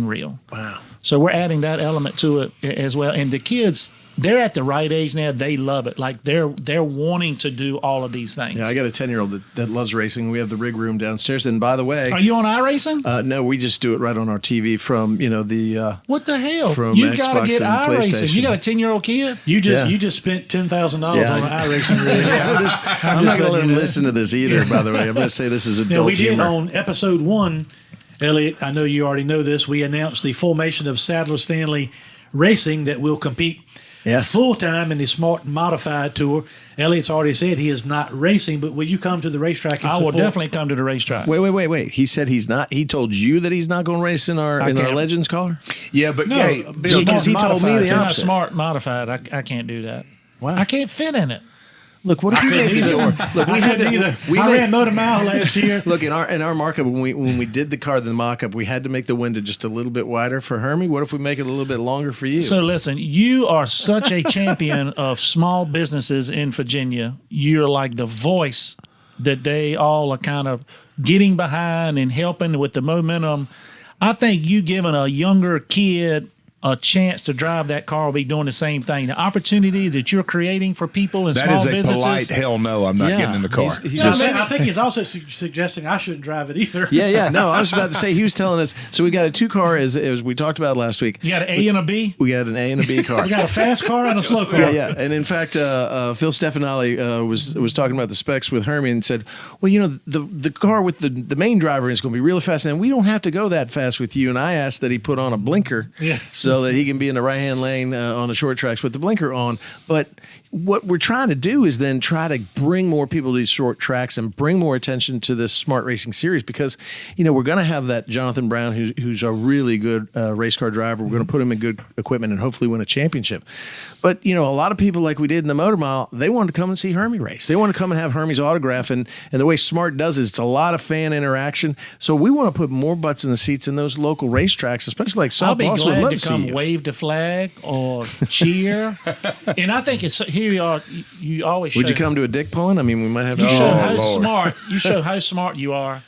real. Wow. So we're adding that element to it as well. And the kids, they're at the right age now. They love it. Like they're wanting to do all of these things. Yeah, I got a 10-year-old that loves racing. We have the rig room downstairs. And by the way, Are you on iRacing? no, we just do it right on our TV from the. What the hell? From You got to Xbox get and iRacing. PlayStation. You got a 10-year-old kid? You Yeah. just spent $10,000 Yeah. on an iRacing rig. I'm not going to let him listen to this either. By the way, I'm going to say this is adult Now, we did humor. on episode 1, Elliot, I know you already know this, we announced the formation of Sadler Stanley Racing that will compete Yes. full-time in the Smart Modified Tour. Elliot's already said he is not racing, but will you come to the racetrack and I will support? definitely come to the racetrack. Wait. He said he's not. He told you that he's not going to race in our can't. Legends car? Yeah, but No, hey, Bill, Bill, Because he told me the They're not opposite. smart modified. I can't do that. Wow. I can't fit in it. Look, what if we made the door? Look, we had couldn't to. either. We I made- ran Motor Mile last year. Look, in our markup, when we did the car, the mock-up, we had to make the window just a little bit wider for Hermie. What if we make it a little bit longer for you? So listen, you are such a champion of small businesses in Virginia. You're like the voice that they all are kind of getting behind and helping with the momentum. I think you giving a younger kid a chance to drive that car will be doing the same thing. The opportunity that you're creating for people in that small is a businesses. polite hell no. I'm not Yeah, getting in the car. He's No, just- I think he's also suggesting I shouldn't drive it either. yeah. No, I was about to say he was telling us. So we got a 2-car as we talked about last week. You got an A and a B. We got an A and a B car. We got a fast car and a slow car. Yeah. And in fact, Phil Stefanelli was talking about the specs with Hermie and said, well, the car with the main driver is going to be really fast, and we don't have to go that fast with you. And I asked that he put on a blinker so that he can be in the right-hand lane on the short tracks with the blinker on. But what we're trying to do is then try to bring more people to these short tracks and bring more attention to this smart racing series because, we're going to have that Jonathan Brown who's a really good race car driver. We're going to put him in good equipment and hopefully win a championship. But, a lot of people like we did in the Motor Mile, they wanted to come and see Hermie race. They want to come and have Hermie's autograph. And the way Smart does it, it's a lot of fan interaction. So we want to put more butts in the seats in those local racetracks, especially like South I'll be Boston. We'd glad love to see come you. wave the flag or cheer. And I think it's here you are. You always Would show, you come to a dick pulling? I mean, we might have to. You show Oh, how Lord. smart. You show how smart you are.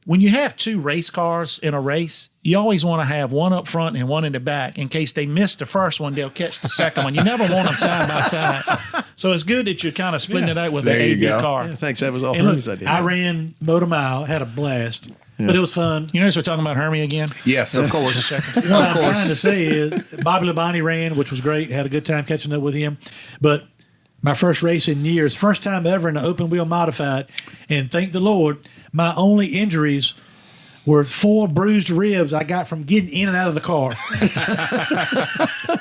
When you have 2 race cars in a race, you always want to have one up front and one in the back. In case they miss the first one, they'll catch the second one. You never want them side by side. So it's good that you're kind of splitting it out with There the you A-B go. car. Yeah, thanks. That was all And look, Hermie's idea. I ran Motor Mile, had a blast, but it was fun. You notice we're talking about Hermie again? Yes, of course. What I'm trying to say is Bobby Labonte ran, which was great. Had a good time catching up with him. But my first race in years, first time ever in an open wheel modified, and thank the Lord, my only injuries were 4 bruised ribs I got from getting in and out of the car.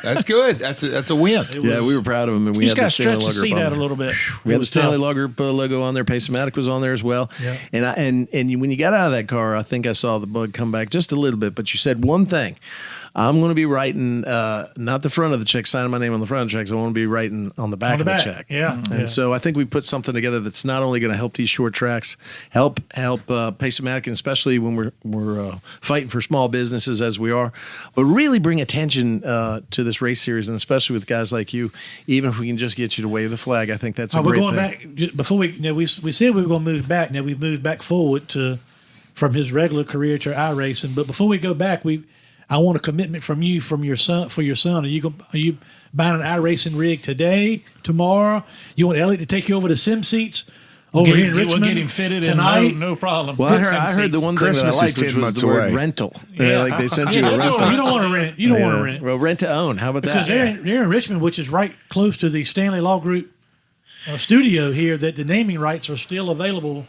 That's good. That's a win. Yeah, we were proud of him, and we You had just the got to Stanley stretch the Law Group seat on out a there. little bit. We had the was Stanley tough. Law Group logo on there. Pace-O-Matic was on there as well. Yeah. And when you got out of that car, I think I saw the bug come back just a little bit. But you said one thing. I'm going to be writing not the front of the check, signing my name on the front of the checks. I want to be writing on the back On the of back, the check. yeah. And Yeah. so I think we put something together that's not only going to help these short tracks, help Pace-O-Matic, and especially when we're fighting for small businesses as we are, but really bring attention to this race series, and especially with guys like you. Even if we can just get you to wave the flag, I think that's a We're great going thing. back before we said we were going to move back. Now we've moved back forward from his regular career to iRacing. But before we go back, I want a commitment from you for your son. Are you buying an iRacing rig today, tomorrow? You want Elliot to take you over to Sim Seats over here in Richmond? We'll get him fitted tonight? and no problem. Well, I heard the one thing that I Christmas is liked, 10 which was months the word away. rental. Yeah. Like they sent you Yeah, a rental. You don't want to rent. You don't want to rent. Well, rent to own. How about Because that? they're in Richmond, which is right close to the Stanley Law Group studio here, that the naming rights are still available.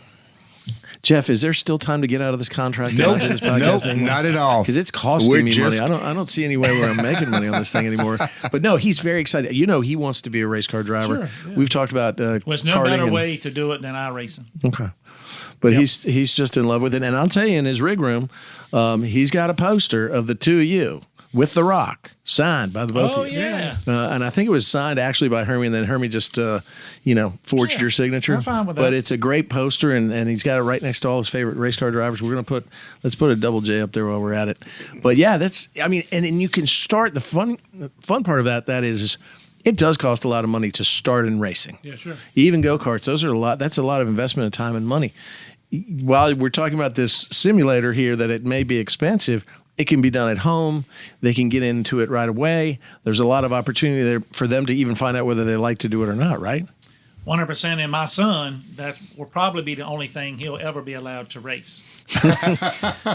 Jeff, is there still time to get out of this contract? Nope, and not do this podcast nope, anymore? not at all. Because it's costing We're me just- money. I don't see any way where I'm making money on this thing anymore. But no, he's very excited. He wants to be a race car driver. Sure, yeah. We've talked about Well, there's no karting better and- way to do it than iRacing. Okay. But he's just in love with it. And I'll tell you, in his rig room, he's got a poster of the two of you with The Rock, signed by the both Oh of you. yeah. And I think it was signed actually by Hermie, and then Hermie just, forged Yeah, your signature. I'm fine with that. But it's a great poster, and he's got it right next to all his favorite race car drivers. Let's put a double J up there while we're at it. But yeah, and you can start, the fun part of that is it does cost a lot of money to start in racing. Yeah, sure. Even go-karts, that's a lot of investment of time and money. While we're talking about this simulator here, that it may be expensive, it can be done at home. They can get into it right away. There's a lot of opportunity there for them to even find out whether they like to do it or not, right? 100%. And my son, that will probably be the only thing he'll ever be allowed to race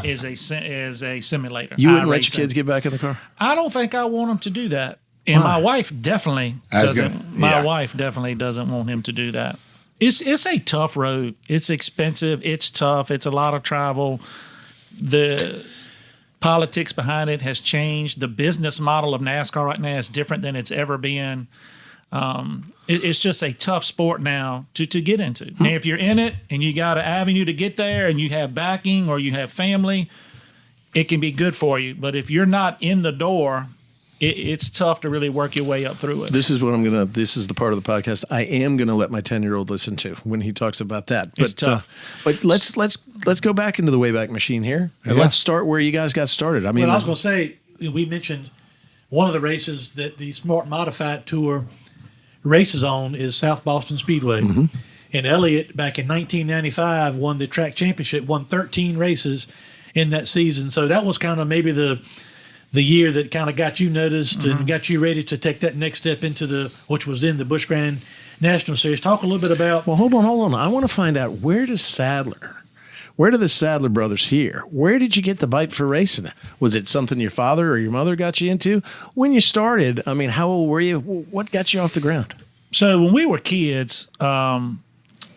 is a simulator. You wouldn't let iRacing. your kids get back in the car? I don't think I want him to do that. And my wife definitely doesn't. My wife definitely doesn't want him to do that. It's a tough road. It's expensive. It's tough. It's a lot of travel. The politics behind it has changed. The business model of NASCAR right now is different than it's ever been. It's just a tough sport now to get into. Now, if you're in it and you got an avenue to get there and you have backing or you have family, it can be good for you. But if you're not in the door, it's tough to really work your way up through it. This is the part of the podcast I am gonna let my 10-year-old listen to when he talks about that. It's tough. But let's go back into the Wayback Machine here, and let's start where you guys got started. I mean, Well, I was going to say, we mentioned one of the races that the Smart Modified Tour races on is South Boston Speedway. Mm-hmm. And Elliott, back in 1995, won the track championship, won 13 races in that season. So that was kind of maybe the year that kind of got you noticed and got you ready to take that next step into which was in the Busch Grand National Series. Talk a little bit about. Well, hold on. I want to find out, where do the Sadler brothers here? Where did you get the bite for racing? Was it something your father or your mother got you into when you started? I mean, how old were you? What got you off the ground? So when we were kids, our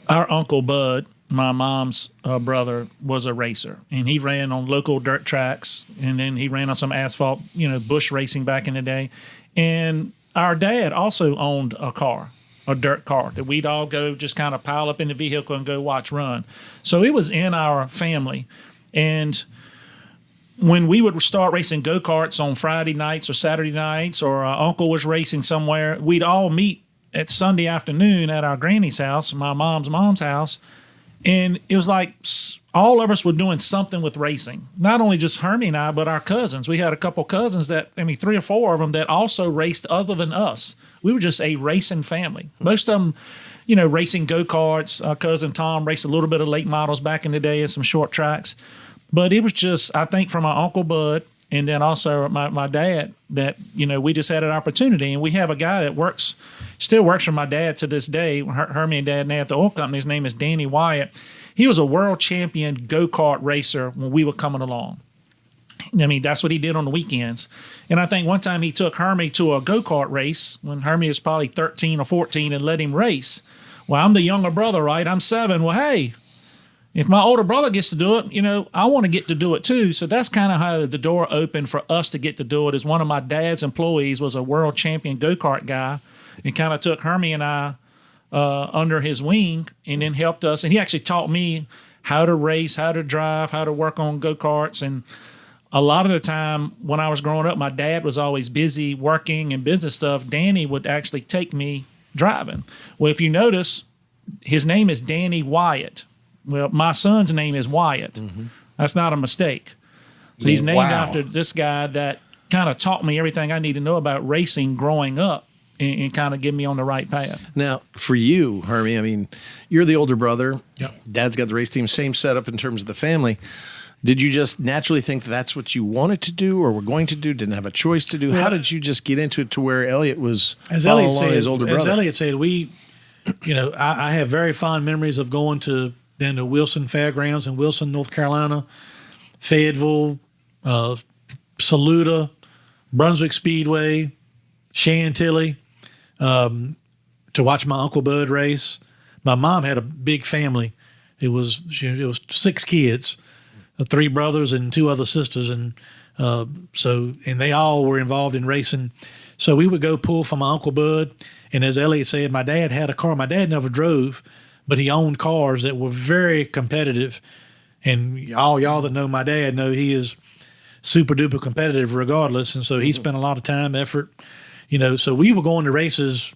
Uncle Bud, my mom's brother, was a racer, and he ran on local dirt tracks, and then he ran on some asphalt, bush racing back in the day. And our dad also owned a dirt car that we'd all go just kind of pile up in the vehicle and go watch run. So it was in our family. And when we would start racing go-karts on Friday nights or Saturday nights, or our uncle was racing somewhere, we'd all meet at Sunday afternoon at our granny's house, my mom's house. And it was like all of us were doing something with racing. Not only just Hermie and I, but our cousins. We had a couple cousins 3 or 4 of them that also raced other than us. We were just a racing family. Most of them, racing go-karts. Our cousin Tom raced a little bit of late models back in the day and some short tracks. But it was just, I think, from my Uncle Bud and then also my dad that, we just had an opportunity. And we have a guy that still works for my dad to this day, Hermie and Dad now at the oil company. His name is Danny Wyatt. He was a world champion go-kart racer when we were coming along. I mean, that's what he did on the weekends. And I think one time he took Hermie to a go-kart race when Hermie was probably 13 or 14 and let him race. Well, I'm the younger brother, right? I'm 7. Well, hey, if my older brother gets to do it, I want to get to do it too. So that's kind of how the door opened for us to get to do it. Is one of my dad's employees was a world champion go-kart guy and kind of took Hermie and I under his wing and then helped us. And he actually taught me how to race, how to drive, how to work on go-karts. And a lot of the time when I was growing up, my dad was always busy working and business stuff. Danny would actually take me driving. Well, if you notice, his name is Danny Wyatt. Well, my son's name is Wyatt. Mm-hmm. That's not a mistake. So he's named after this guy that kind of taught me everything I need to know about racing growing up and kind of get me on the right path. Now, for you, Hermie, I mean, you're the older brother. Yep. Dad's got the race team, same setup in terms of the family. Did you just naturally think that's what you wanted to do or were going to do, didn't have a choice to do? How did you just get into it to where Elliott was following along his older brother? As Elliott said, I have very fond memories of going down to Wilson Fairgrounds in Wilson, North Carolina, Fayetteville, Saluda, Brunswick Speedway, Chantilly, to watch my Uncle Bud race. My mom had a big family. It was 6 kids, 3 brothers and 2 other sisters, and they all were involved in racing. So we would go pull for my Uncle Bud, and as Elliott said, my dad had a car. My dad never drove, but he owned cars that were very competitive. And all y'all that know my dad know he is super duper competitive regardless. And so he spent a lot of time, effort, you know, so we were going to races.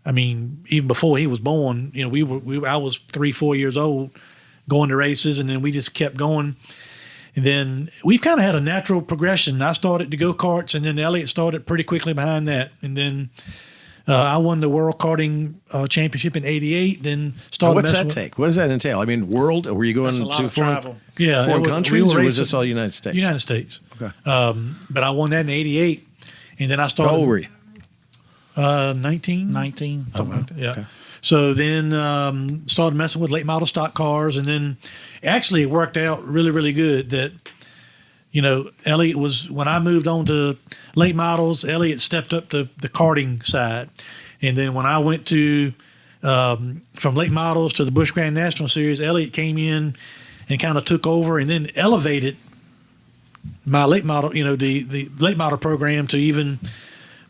I mean, even before he was born, you know, I was 3-4 years old going to races, and then we just kept going. And then we've kind of had a natural progression. I started to go karts, and then Elliott started pretty quickly behind that. And then I won the World Karting Championship in '88. Then started. What's that take? What does that entail? I mean, world? Or were you going That's a lot to of foreign, travel. Yeah, foreign countries, were or was racing- this all United States? United States. Okay. But I won that in '88, and then I started. How old were you? 19. 19. Something like that, yeah. So then started messing with late model stock cars, and then actually it worked out really, really good that, you know, Elliott was, when I moved on to late models, Elliott stepped up to the karting side. And then when I went to, from late models to the Busch Grand National Series, Elliott came in and kind of took over and then elevated my late model, you know, the late model program to even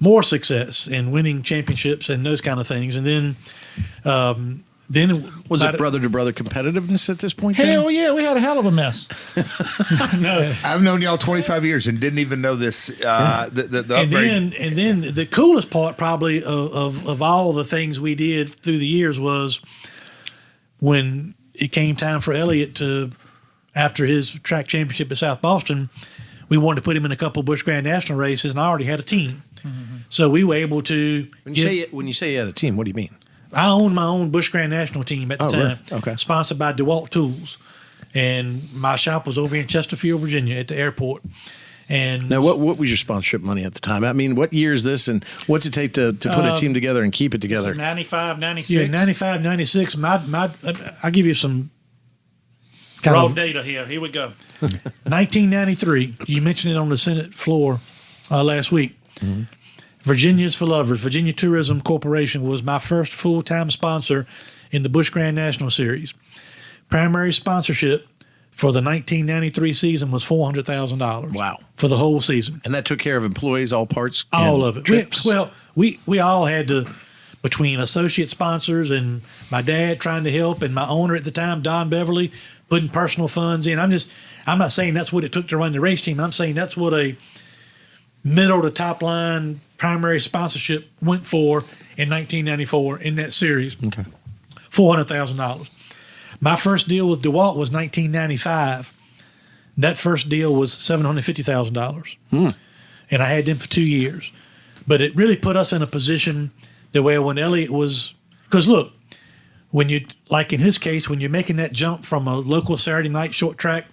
more success and winning championships and those kind of things. And then Was it brother to brother competitiveness at this point? Hell yeah, we had a hell of a mess. No. I've known y'all 25 years and didn't even know this. The upgrade. And then the coolest part probably of all the things we did through the years was when it came time for Elliott to, after his track championship at South Boston, we wanted to put him in a couple Busch Grand National races, and I already had a team. Mm-hmm. So we were able to. When you say you had a team, what do you mean? I owned my own Busch Grand National team at the time. Really? Okay. Sponsored by DeWalt Tools. And my shop was over in Chesterfield, Virginia at the airport. And now, what was your sponsorship money at the time? I mean, what year is this, and what's it take to put a team together and keep it This together? is 95, 96. Yeah, 95, 96. I'll give you some kind Raw of data here. Here we go. 1993. You mentioned it on the Senate floor last week. Mm-hmm. Virginia's for Lovers, Virginia Tourism Corporation, was my first full-time sponsor in the Busch Grand National Series. Primary sponsorship for the 1993 season was $400,000. Wow. For the whole season. And that took care of employees, all parts, All and of it. trips. We all had to, between associate sponsors and my dad trying to help and my owner at the time, Don Beverly, putting personal funds in. I'm not saying that's what it took to run the race team. I'm saying that's what a middle to top line primary sponsorship went for in 1994 in that series. Okay. $400,000. My first deal with DeWalt was 1995. That first deal was $750,000. And I had them for 2 years. But it really put us in a position that where when Elliott was, because look, when you, like in his case, when you're making that jump from a local Saturday night short track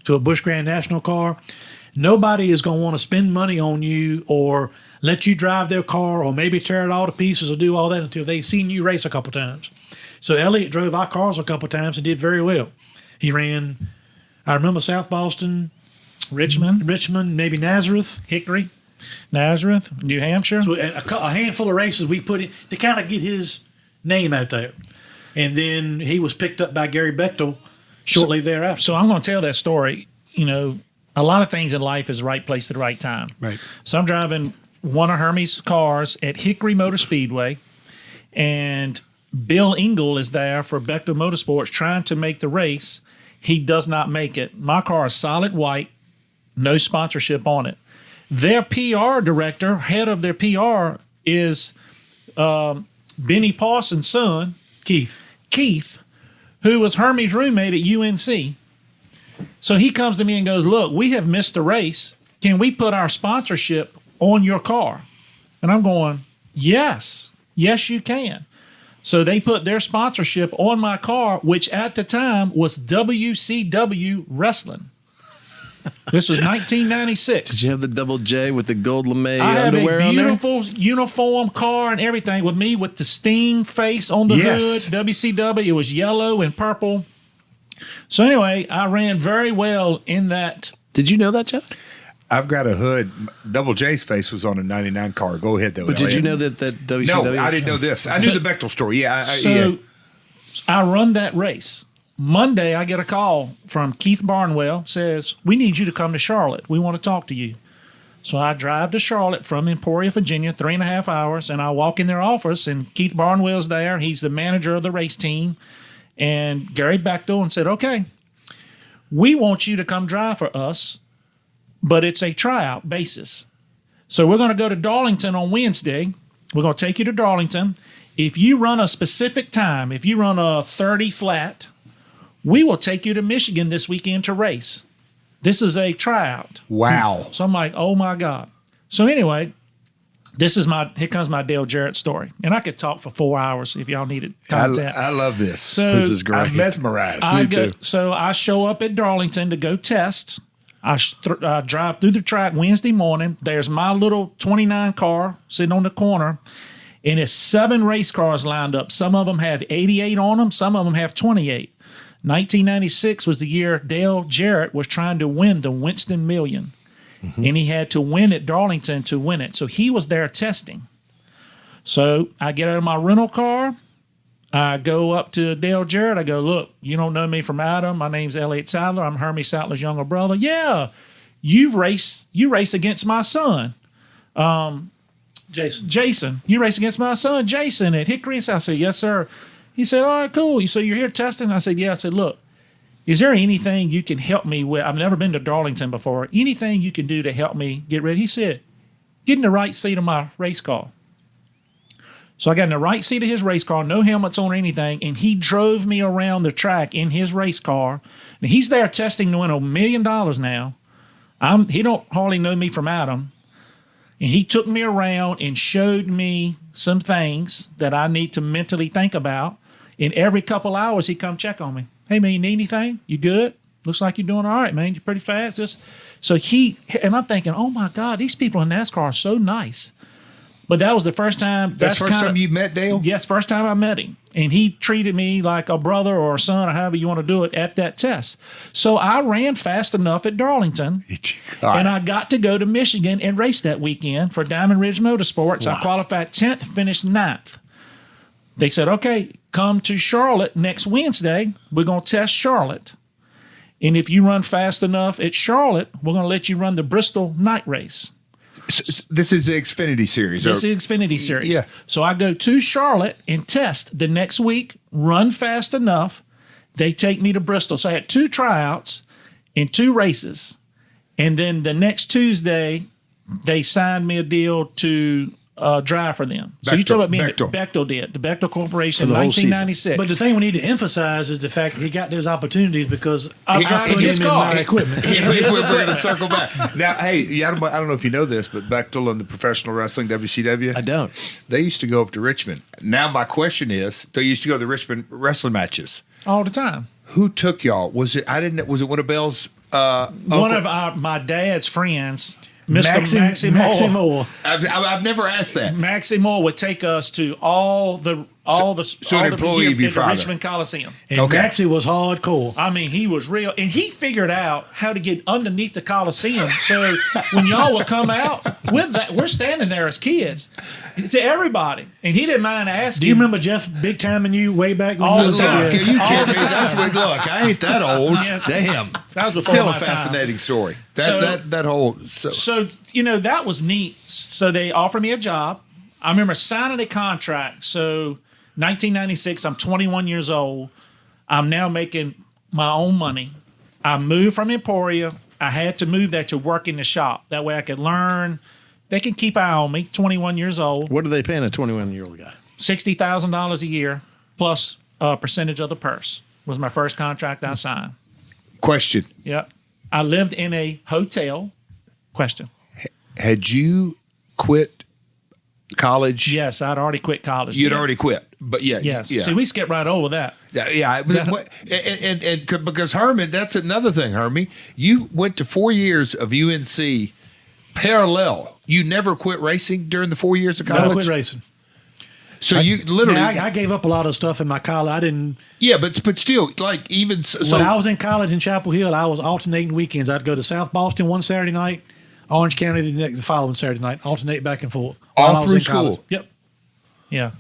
to a Busch Grand National car, nobody is going to want to spend money on you or let you drive their car or maybe tear it all to pieces or do all that until they've seen you race a couple times. So Elliott drove our cars a couple times and did very well. He ran, I remember South Boston, Richmond, maybe Nazareth. Hickory, Nazareth, New Hampshire. So a handful of races we put in to kind of get his name out there. And then he was picked up by Gary Bechtel shortly thereafter. So I'm going to tell that story. You know, a lot of things in life is the right place at the right time. Right. So I'm driving one of Hermie's cars at Hickory Motor Speedway, and Bill Engel is there for Bechtel Motorsports trying to make the race. He does not make it. My car is solid white, no sponsorship on it. Their PR director, head of their PR, is Benny Parsons' son, Keith, who was Hermie's roommate at UNC. So he comes to me and goes, look, we have missed the race. Can we put our sponsorship on your car? And I'm going, yes, you can. So they put their sponsorship on my car, which at the time was WCW Wrestling. This was 1996. Did you have the double J with the gold lame I have underwear a on there? beautiful uniform car and everything with me with the Sting face on the Yes. hood. WCW, it was yellow and purple. So anyway, I ran very well in that. Did you know that, Jeff? I've got a hood. Double J's face was on a 99 car. Go ahead, though. But did you know Elliot. that WCW? No, I didn't know this. I knew the Bechtel story. Yeah. So I run that race. Monday, I get a call from Keith Barnwell, says, we need you to come to Charlotte. We want to talk to you. So I drive to Charlotte from Emporia, Virginia, 3.5 hours, and I walk in their office, and Keith Barnwell's there. He's the manager of the race team. And Gary Bechtel and said, okay, we want you to come drive for us but it's a tryout basis. So we're going to go to Darlington on Wednesday. We're going to take you to Darlington. If you run a specific time, if you run a 30 flat, we will take you to Michigan this weekend to race. This is a tryout. Wow. So I'm like, oh my God. So anyway, here comes my Dale Jarrett story. And I could talk for 4 hours if y'all needed content. I love this. So This is great. I'm mesmerized. So I show up at Darlington to go test. I drive through the track Wednesday morning. There's my little 29 car sitting on the corner, and it's 7 race cars lined up. Some of them have 88 on them. Some of them have 28. 1996 was the year Dale Jarrett was trying to win the Winston Million, and he had to win at Darlington to win it. So he was there testing. So I get out of my rental car. I go up to Dale Jarrett. I go, look, you don't know me from Adam. My name's Elliot Sadler. I'm Hermie Sadler's younger brother. Yeah, you race against my son, Jason. You race against my son, Jason, at Hickory. I said, yes, sir. He said, all right, cool. So you're here testing? I said, yeah. I said, look, is there anything you can help me with? I've never been to Darlington before. Anything you can do to help me get ready? He said, get in the right seat of my race car. So I got in the right seat of his race car, no helmets on or anything, and he drove me around the track in his race car. And he's there testing to win $1 million now. He don't hardly know me from Adam. And he took me around and showed me some things that I need to mentally think about. And every couple hours, he'd come check on me. Hey, man, you need anything? You good? Looks like you're doing all right, man. You're pretty fast. And I'm thinking, oh, my God, these people in NASCAR are so nice. But that was the first time. That's the first time you met Dale? Yes, first time I met him. And he treated me like a brother or a son or however you want to do it at that test. So I ran fast enough at Darlington. And I got to go to Michigan and race that weekend for Diamond Ridge Motorsports. Wow. I qualified 10th, finished 9th. They said, okay, come to Charlotte next Wednesday. We're going to test Charlotte. And if you run fast enough at Charlotte, we're going to let you run the Bristol night race. This is the Xfinity Series. This is Xfinity Series. Yeah. So I go to Charlotte and test the next week, run fast enough. They take me to Bristol. So I had 2 tryouts and 2 races. And then the next Tuesday, they signed me a deal to drive for them. So you talk about me. Bechtel did. The Bechtel Corporation in 1996. But the thing we need to emphasize is the fact that he got those opportunities because I'm driving his car. Equipment. We're going to circle back. Now, hey, I don't know if you know this, but Bechtel and the professional wrestling, WCW. I don't. They used to go up to Richmond. Now my question is, they used to go to the Richmond wrestling matches. All the time. Who took y'all? Was it one of Bell's one of my dad's friends, Mr. Maxie Moore. I've never asked that. Maxie Moore would take us to all the employee of your father. Richmond Coliseum. And Maxie was hardcore. I mean, he was real, and he figured out how to get underneath the Coliseum. So when y'all would come out with that, we're standing there as kids to everybody, and he didn't mind asking. Do you remember Jeff big timing you way back when all you the time? Yeah. You kidding me? That's when, look, I ain't that old. Yeah. Damn, that was before still my a fascinating story. That whole so that was neat. So they offered me a job. I remember signing a contract. So 1996, I'm 21 years old. I'm now making my own money. I moved from Emporia. I had to move there to work in the shop. That way I could learn. They can keep eye on me, 21 years old. What are they paying a 21-year-old guy? $60,000 a year plus a percentage of the purse was my first contract I signed. Question. Yep. I lived in a hotel. Question. Had you quit college? Yes, I'd already quit college. You'd already quit, but yeah. Yes. Yeah. See, we skipped right over that. Yeah. And because Herman, that's another thing, Hermie. You went to 4 years of UNC parallel. You never quit racing during the 4 years of college? I quit racing. So you literally... I gave up a lot of stuff in my college. I didn't... Yeah, but still, like even... When I was in college in Chapel Hill, I was alternating weekends. I'd go to South Boston one Saturday night, Orange County the following Saturday night, alternate back and forth. All through school? Yep. Yeah.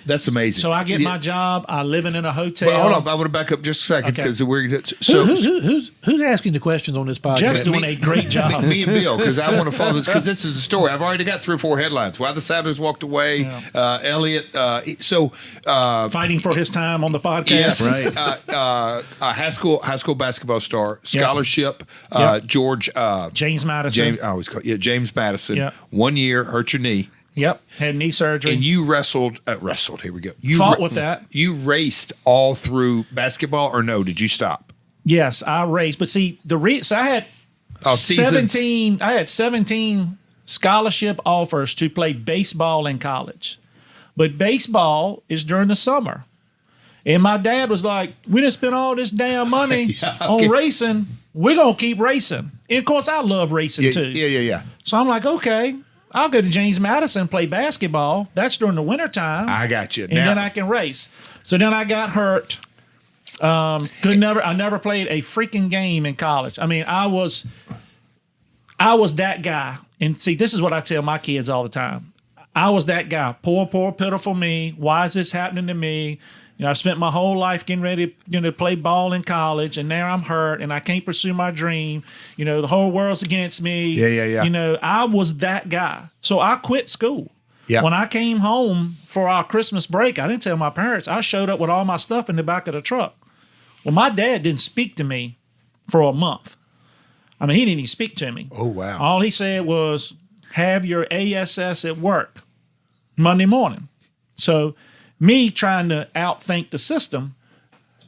That's amazing. So I get my job. I living in a hotel. But hold on, I want to back up just a second Okay. because we're Who's asking the questions on this podcast? Jeff's doing a great job. Me and Bill, because I want to follow this because this is a story. I've already got 3 or 4 headlines. Why the Sadlers walked away. Elliott. Fighting for his time on the podcast. Yes, Right. High school basketball star, scholarship. Yep. George James Madison. James. I always call James Madison. Yep. 1 year, hurt your knee, Yep. Had knee surgery. and you wrestled. Here we go. You Fought with that. You raced all through basketball, or no? Did you stop? Yes, I raced. But see, so I had Seasons. 17. I had 17 scholarship offers to play baseball in college, but baseball is during the summer. And my dad was like, "We done spent all this damn money on racing. We're gonna keep racing." And of course, I love racing too. Yeah. So I'm like, okay, I'll go to James Madison and play basketball. That's during the wintertime. I got you. And then I can race. So then I got hurt. I never played a freaking game in college. I mean, I was that guy. And see, this is what I tell my kids all the time. I was that guy. Poor, pitiful me. Why is this happening to me? You know, I spent my whole life getting ready to play ball in college, and now I'm hurt, and I can't pursue my dream. You know, the whole world's against me. Yeah. You know, I was that guy. So I quit school. Yeah. When I came home for our Christmas break, I didn't tell my parents. I showed up with all my stuff in the back of the truck. Well, my dad didn't speak to me for a month. I mean, he didn't even speak to me. Oh, wow. All he said was, have your ASS at work Monday morning. So me trying to outthink the system,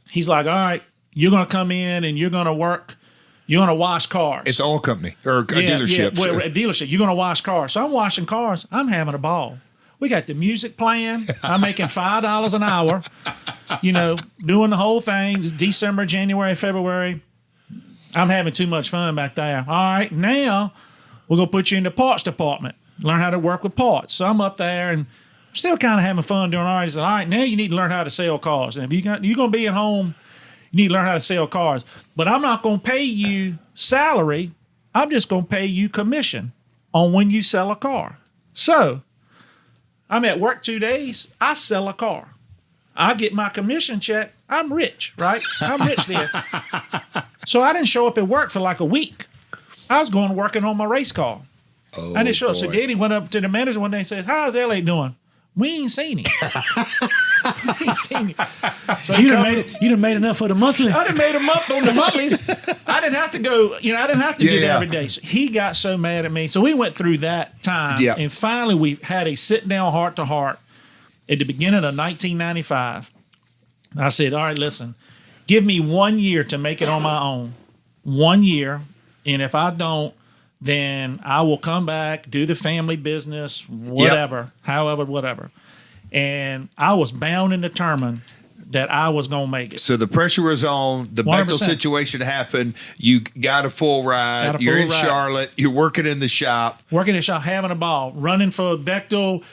he's like, all right, you're going to come in and you're going to work. You're going to wash cars. It's oil company or a dealership. Yeah, a dealership. You're going to wash cars. So I'm washing cars. I'm having a ball. We got the music playing. I'm making $5 an hour, you know, doing the whole thing. December, January, February. I'm having too much fun back there. All right, now we're going to put you in the parts department, learn how to work with parts. So I'm up there and still kind of having fun doing all right. He said, all right, now you need to learn how to sell cars. And if you're going to be at home, you need to learn how to sell cars. But I'm not going to pay you salary. I'm just going to pay you commission on when you sell a car. So I'm at work 2 days. I sell a car. I get my commission check. I'm rich, right? I'm rich there. So I didn't show up at work for like a week. I was going working on my race car. Oh, I didn't show up. So boy. Daddy went up to the manager one day and said, how's Elliot doing? We ain't seen him. We ain't seen him. So You done made enough for the monthly. I done made a month on the monthlies. I didn't have to go, I didn't have to do that Yeah. every day. So he got so mad at me. So we went through that time. Yeah. And finally we had a sit down heart to heart at the beginning of 1995. I said, all right, listen, give me 1 year to make it on my own. 1 year. And if I don't, then I will come back, do the family business, whatever, however, whatever. And I was bound and determined that I was going to make it. So the pressure was on. The Bechtel 100%. situation happened. You got a full ride. Got a You're full in ride. Charlotte. You're working in the shop. Working at shop, having a ball, running for Bechtel,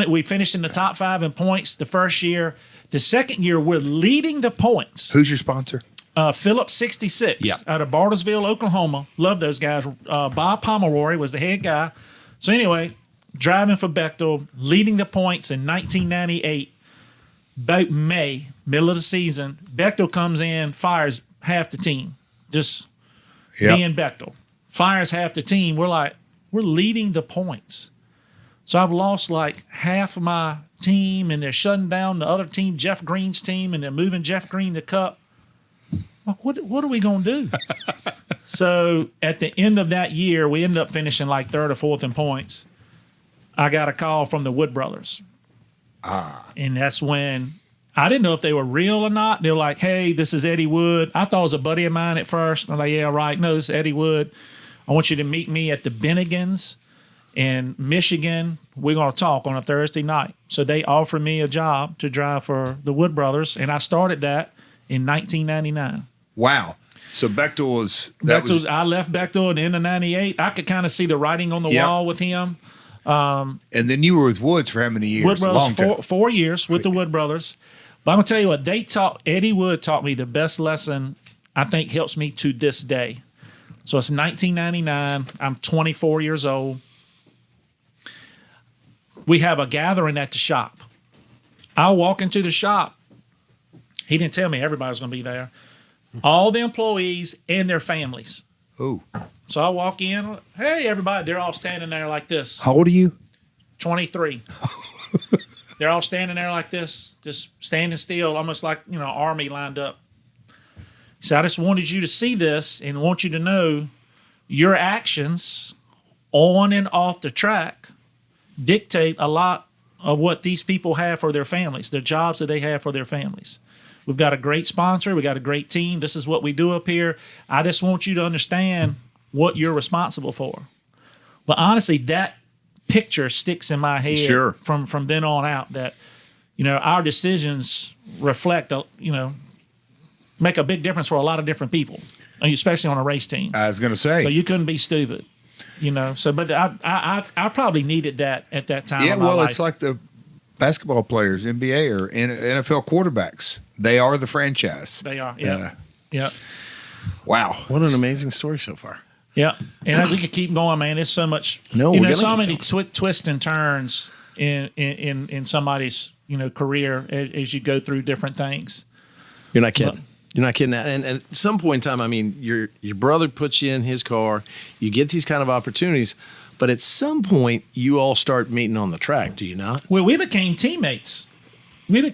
we finished in the top 5 in points the first year. The second year, we're leading the points. Who's your sponsor? Phillips 66 Yeah. out of Bartlesville, Oklahoma. Love those guys. Bob Pomeroy was the head guy. So anyway, driving for Bechtel, leading the points in 1998. About May, middle of the season, Bechtel comes in, fires half the team. Just me and Bechtel. Fires half the team. We're leading the points. So I've lost like half of my team, and they're shutting down the other team, Jeff Green's team, and they're moving Jeff Green the cup. What are we going to do? So at the end of that year, we ended up finishing like 3rd or 4th in points. I got a call from the Wood brothers. And that's when I didn't know if they were real or not. They were like, hey, this is Eddie Wood. I thought it was a buddy of mine at first. I'm like, yeah, right. No, this is Eddie Wood. I want you to meet me at the Bennigan's in Michigan. We're going to talk on a Thursday night. So they offered me a job to drive for the Wood brothers, and I started that in 1999. Wow. So Bechtel was I left Bechtel at the end of 98. I could kind of see the writing on the wall with him. and then you were with Woods for how many years? Wood brothers, Long time. 4 years with the Wood brothers. But I'm going to tell you what, Eddie Wood taught me the best lesson I think helps me to this day. So it's 1999. I'm 24 years old. We have a gathering at the shop. I walk into the shop. He didn't tell me everybody was going to be there. All the employees and their families. Oh. So I walk in. Hey, everybody. They're all standing there like this. How old are you? 23. They're all standing there like this, just standing still, almost like, army lined up. So I just wanted you to see this and want you to know your actions on and off the track dictate a lot of what these people have for their families, the jobs that they have for their families. We've got a great sponsor. We got a great team. This is what we do up here. I just want you to understand what you're responsible for. But honestly, that picture sticks in my head Sure. from then on out that, our decisions reflect, make a big difference for a lot of different people, especially on a race team. I was going to say. So you couldn't be stupid, but I probably needed that at that time. Yeah, of my well, life. it's like the basketball players, NBA or NFL quarterbacks. They are the franchise. They are. Yeah. Yeah. Wow. What an amazing story so far. Yeah. And we could keep going, man. There's so much, No, we're gonna so keep many going. twists and turns in somebody's, career as you go through different things. You're not kidding. You're not kidding. And at some point in time, I mean, your brother puts you in his car. You get these kind of opportunities, but at some point, you all start meeting on the track. Do you not? Well, we became teammates. In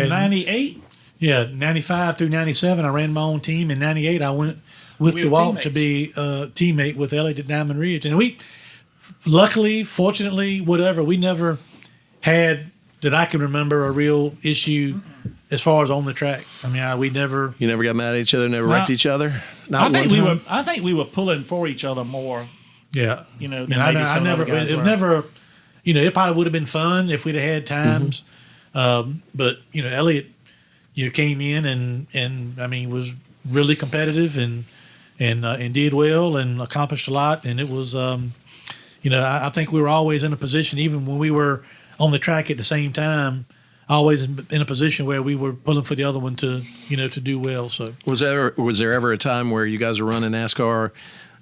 98. Yeah, 95 through 97, I ran my own team. In 98, I went with We the were walk to teammates. be a teammate with Elliott at Diamond Ridge. And we, luckily, fortunately, whatever, we never had, that I can remember, a real issue as far as on the track. I mean, we never. You never got mad at each other, never No. wrecked each other? I think we one time? were. I think we were pulling for each other more. Yeah. Than And maybe some never, other guys it were. never, it probably would have been fun if we'd have had times. But, Elliott, came in and I mean, was really competitive and did well and accomplished a lot. And it was, I think we were always in a position, even when we were on the track at the same time, always in a position where we were pulling for the other one to do well. So Was there ever a time where you guys are running NASCAR,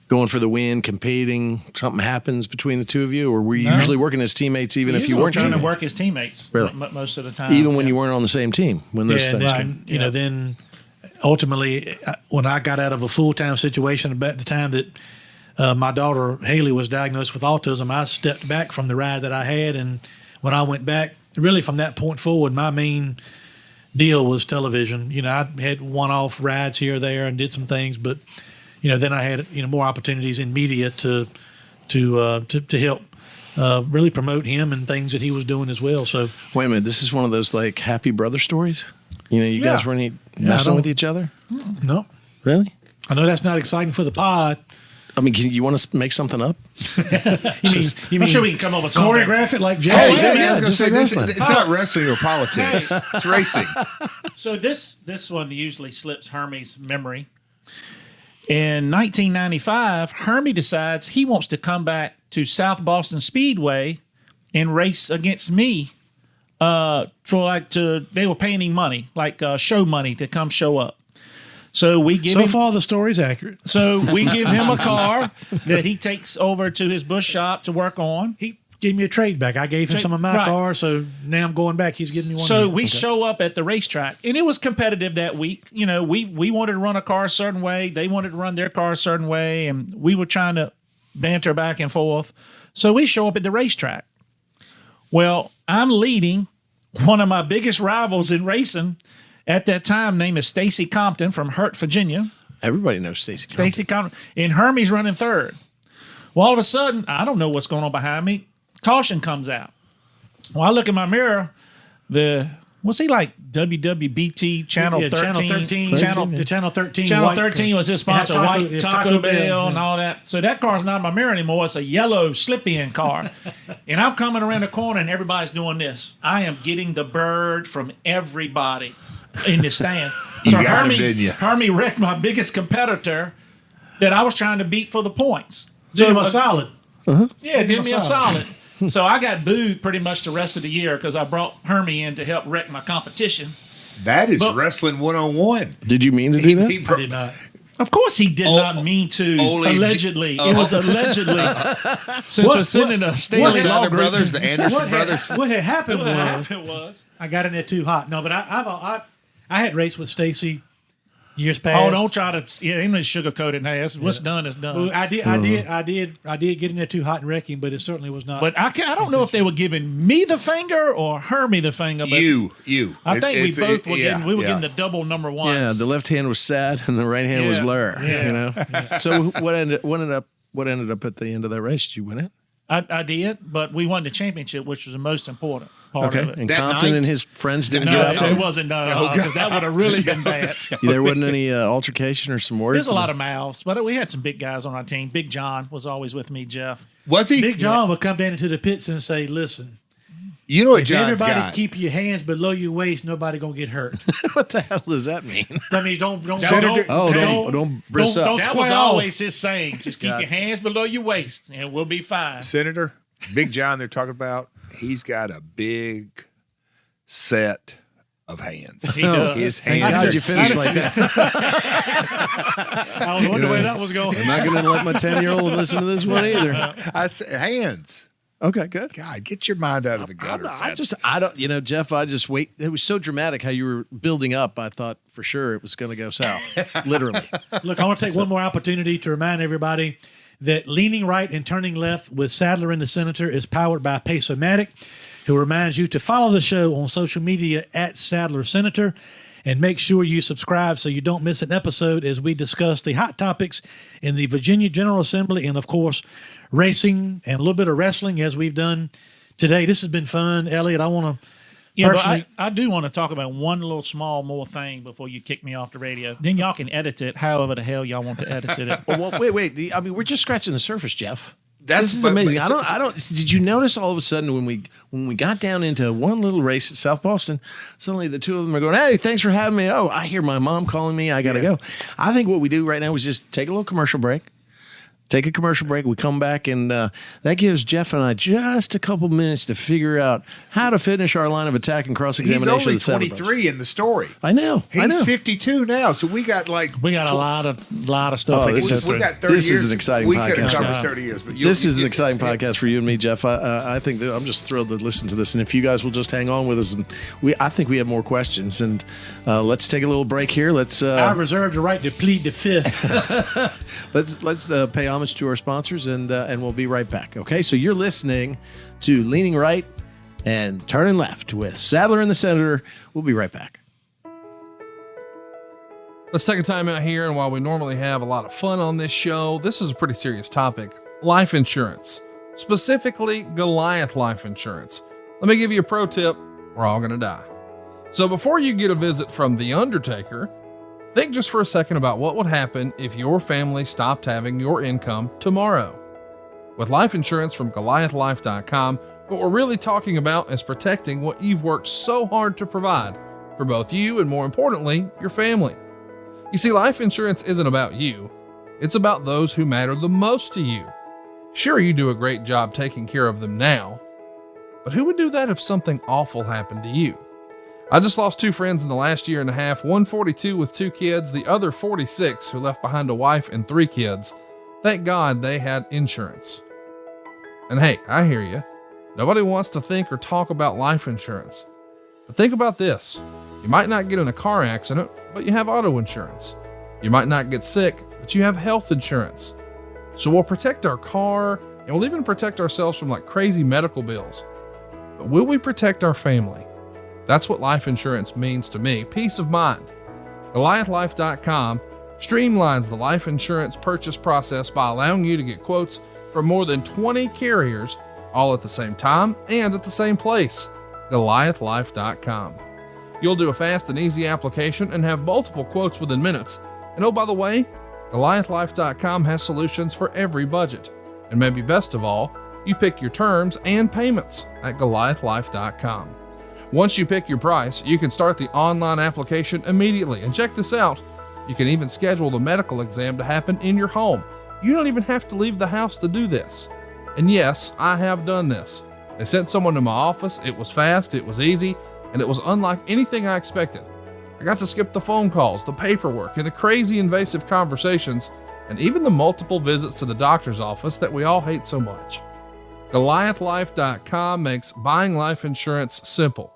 going for the win, competing, something happens between the two of you, or were you usually working as teammates even if you weren't trying teammates? to work as teammates Really? Most of the time, Even when you weren't on the same team? When those and things then, came? then ultimately, when I got out of a full-time situation about the time that my daughter Haley was diagnosed with autism, I stepped back from the ride that I had, and when I went back, really from that point forward, my main deal was television. I had one-off rides here or there and did some things, but then I had more opportunities in media to help really promote him and things that he was doing as well. So Wait a minute, this is one of those like happy brother stories? You guys weren't messing don't- with each other? no, Really? I know that's not exciting for the pod. I mean, you want to make something up? You I'm mean sure we can come up with something. choreograph it like Oh, Jay? yeah, I was yeah, going to just say, like this, wrestling. it's not wrestling or politics. It's racing. So this one usually slips Hermie's memory. In 1995, Hermie decides he wants to come back to South Boston Speedway and race against me. They were paying him money, like show money, to come show up. So we give So him. far, the story's accurate. So we give him a car that he takes over to his bush shop to work on. He gave me a trade back. I gave him some of my Right. car, so now I'm going back. He's giving me one. So of we his. show up at the racetrack, and it was competitive that week. We wanted to run a car a certain way. They wanted to run their car a certain way, and we were trying to banter back and forth. So we show up at the racetrack. Well, I'm leading one of my biggest rivals in racing at that time, named is Stacy Compton from Hurt, Virginia. Everybody knows Stacy. Stacy Compton. And Hermie's running third. Well, all of a sudden, I don't know what's going on behind me. Caution comes out. Well, I look in my mirror. What's he like? WWBT Channel 13. Channel 13. Channel white 13 was his sponsor, Taco- Taco Bell yeah. and all that. So that car's not in my mirror anymore. It's a yellow slip-in car. And I'm coming around the corner and everybody's doing this. I am getting the bird from everybody in the stand. So You got him, didn't you? Hermie wrecked my biggest competitor that I was trying to beat for the points. Did him a solid. Yeah, did me a solid. solid. So I got booed pretty much the rest of the year because I brought Hermie in to help wreck my competition. That is But- wrestling 101. Did you mean to do that? I did not. Of course, he did not mean to. Allegedly, it was allegedly. Since we're sitting in a Stanley The law Sadler group, brothers, the Anderson brothers. What had happened was. I got in there too hot. No, but I had raced with Stacy years past. Oh, don't try to. Yeah, ain't no sugarcoat it. Hey, what's done is done. Well, I did get in there too hot and wrecking, but it certainly was not. But I don't know if they were giving me the finger or Hermie the finger. But You. I think we both were getting. We were getting the double number ones. Yeah, the left hand was sad and the right hand was lure. Yeah. You know. So what ended up at the end of that race? Did you win it? I did, but we won the championship, which was the most important part of it. And That Compton night? and his friends didn't No, get out there. it wasn't because that would have really been bad. There wasn't any altercation or some words. There's a lot of mouths, but we had some big guys on our team. Big John was always with me, Jeff. Was he? Big John would come down into the pits and say, "Listen, You know what if John's everybody got? keep your hands below your waist, nobody gonna get hurt." What the hell does that mean? That means don't Don't bris up. don't That square was off. always his saying. Just keep your hands below your waist, and we'll be fine. Senator, Big John they're talking about, he's got a big set of hands. He does. His Thank hands God are you finished like that. I was wondering where that was going. I'm not going to let my 10-year-old listen to this one either. I said hands. Okay, good. God, get your mind out of the gutter. I don't, Jeff, I just wait. It was so dramatic how you were building up. I thought for sure it was going to go south, literally. Look, I want to take one more opportunity to remind everybody that Leaning Right and Turning Left with Sadler and the Senator is powered by Pace-O-Matic, who reminds you to follow the show on social media at Sadler Senator, and make sure you subscribe so you don't miss an episode as we discuss the hot topics in the Virginia General Assembly and, of course, racing and a little bit of wrestling as we've done today. This has been fun. Elliot, I want to personally... But I do want to talk about one little small more thing before you kick me off the radio. Then y'all can edit it however the hell y'all want to edit it. Well, wait. I mean, we're just scratching the surface, Jeff. This is amazing. I don't. Did you notice all of a sudden when we got down into one little race at South Boston, suddenly the two of them are going, "Hey, thanks for having me." Oh, I hear my mom calling me. I got to go. I think what we do right now is just take a little commercial break. Take a commercial break. We come back, and that gives Jeff and I just a couple minutes to figure out how to finish our line of attack and cross-examination. He's only of the Sadler brothers. 23 in the story. I know. He's 52 now, so we got a lot of stuff. Oh, we this can is- get we through. got 30 This is years. an exciting we could have podcast. covered 30 years, but This is an exciting podcast for you and me, Jeff. I think that I'm just thrilled to listen to this, and if you guys will just hang on with us, and I think we have more questions. And let's take a little break here. Let's I reserve the right to plead the fifth. let's pay homage to our sponsors, and we'll be right back. Okay, so you're listening to Leaning Right and Turning Left with Sadler and the Senator. We'll be right back. Let's take a time out here, and while we normally have a lot of fun on this show, this is a pretty serious topic. Life insurance, specifically Goliath Life Insurance. Let me give you a pro tip. We're all going to die. So before you get a visit from The Undertaker, think just for a second about what would happen if your family stopped having your income tomorrow. With life insurance from GoliathLife.com, what we're really talking about is protecting what you've worked so hard to provide for both you and, more importantly, your family. You see, life insurance isn't about you. It's about those who matter the most to you. Sure, you do a great job taking care of them now, but who would do that if something awful happened to you? I just lost two friends in the last year and a half, one 42 with 2 kids, the other 46 who left behind a wife and 3 kids. Thank God they had insurance. And hey, I hear you. Nobody wants to think or talk about life insurance. But think about this. You might not get in a car accident, but you have auto insurance. You might not get sick, but you have health insurance. So we'll protect our car, and we'll even protect ourselves from like crazy medical bills. But will we protect our family? That's what life insurance means to me. Peace of mind. GoliathLife.com streamlines the life insurance purchase process by allowing you to get quotes from more than 20 carriers all at the same time and at the same place. GoliathLife.com. You'll do a fast and easy application and have multiple quotes within minutes. And oh, by the way, GoliathLife.com has solutions for every budget. And maybe best of all, you pick your terms and payments at GoliathLife.com. Once you pick your price, you can start the online application immediately. And check this out. You can even schedule the medical exam to happen in your home. You don't even have to leave the house to do this. And yes, I have done this. They sent someone to my office. It was fast, it was easy, and it was unlike anything I expected. I got to skip the phone calls, the paperwork, and the crazy invasive conversations, and even the multiple visits to the doctor's office that we all hate so much. GoliathLife.com makes buying life insurance simple.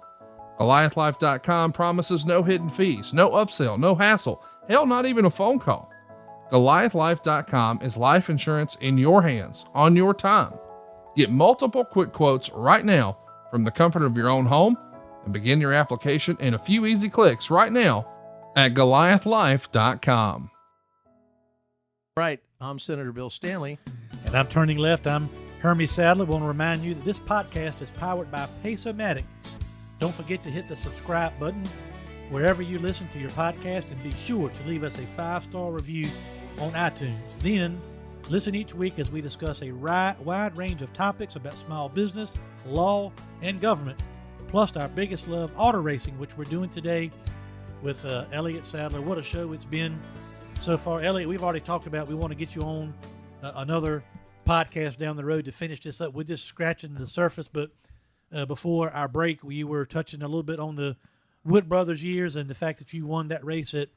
GoliathLife.com promises no hidden fees, no upsell, no hassle, hell, not even a phone call. GoliathLife.com is life insurance in your hands, on your time. Get multiple quick quotes right now from the comfort of your own home and begin your application in a few easy clicks right now at GoliathLife.com. Right. I'm Senator Bill Stanley. And I'm turning left. I'm Hermie Sadler. I want to remind you that this podcast is powered by Pace-O-Matic. Don't forget to hit the subscribe button wherever you listen to your podcast, and be sure to leave us a 5-star review on iTunes. Then listen each week as we discuss a wide range of topics about small business, law, and government, plus our biggest love, auto racing, which we're doing today with Elliott Sadler. What a show it's been so far. Elliott, we've already talked about we want to get you on another podcast down the road to finish this up. We're just scratching the surface, but before our break, we were touching a little bit on the Wood Brothers years and the fact that you won that race at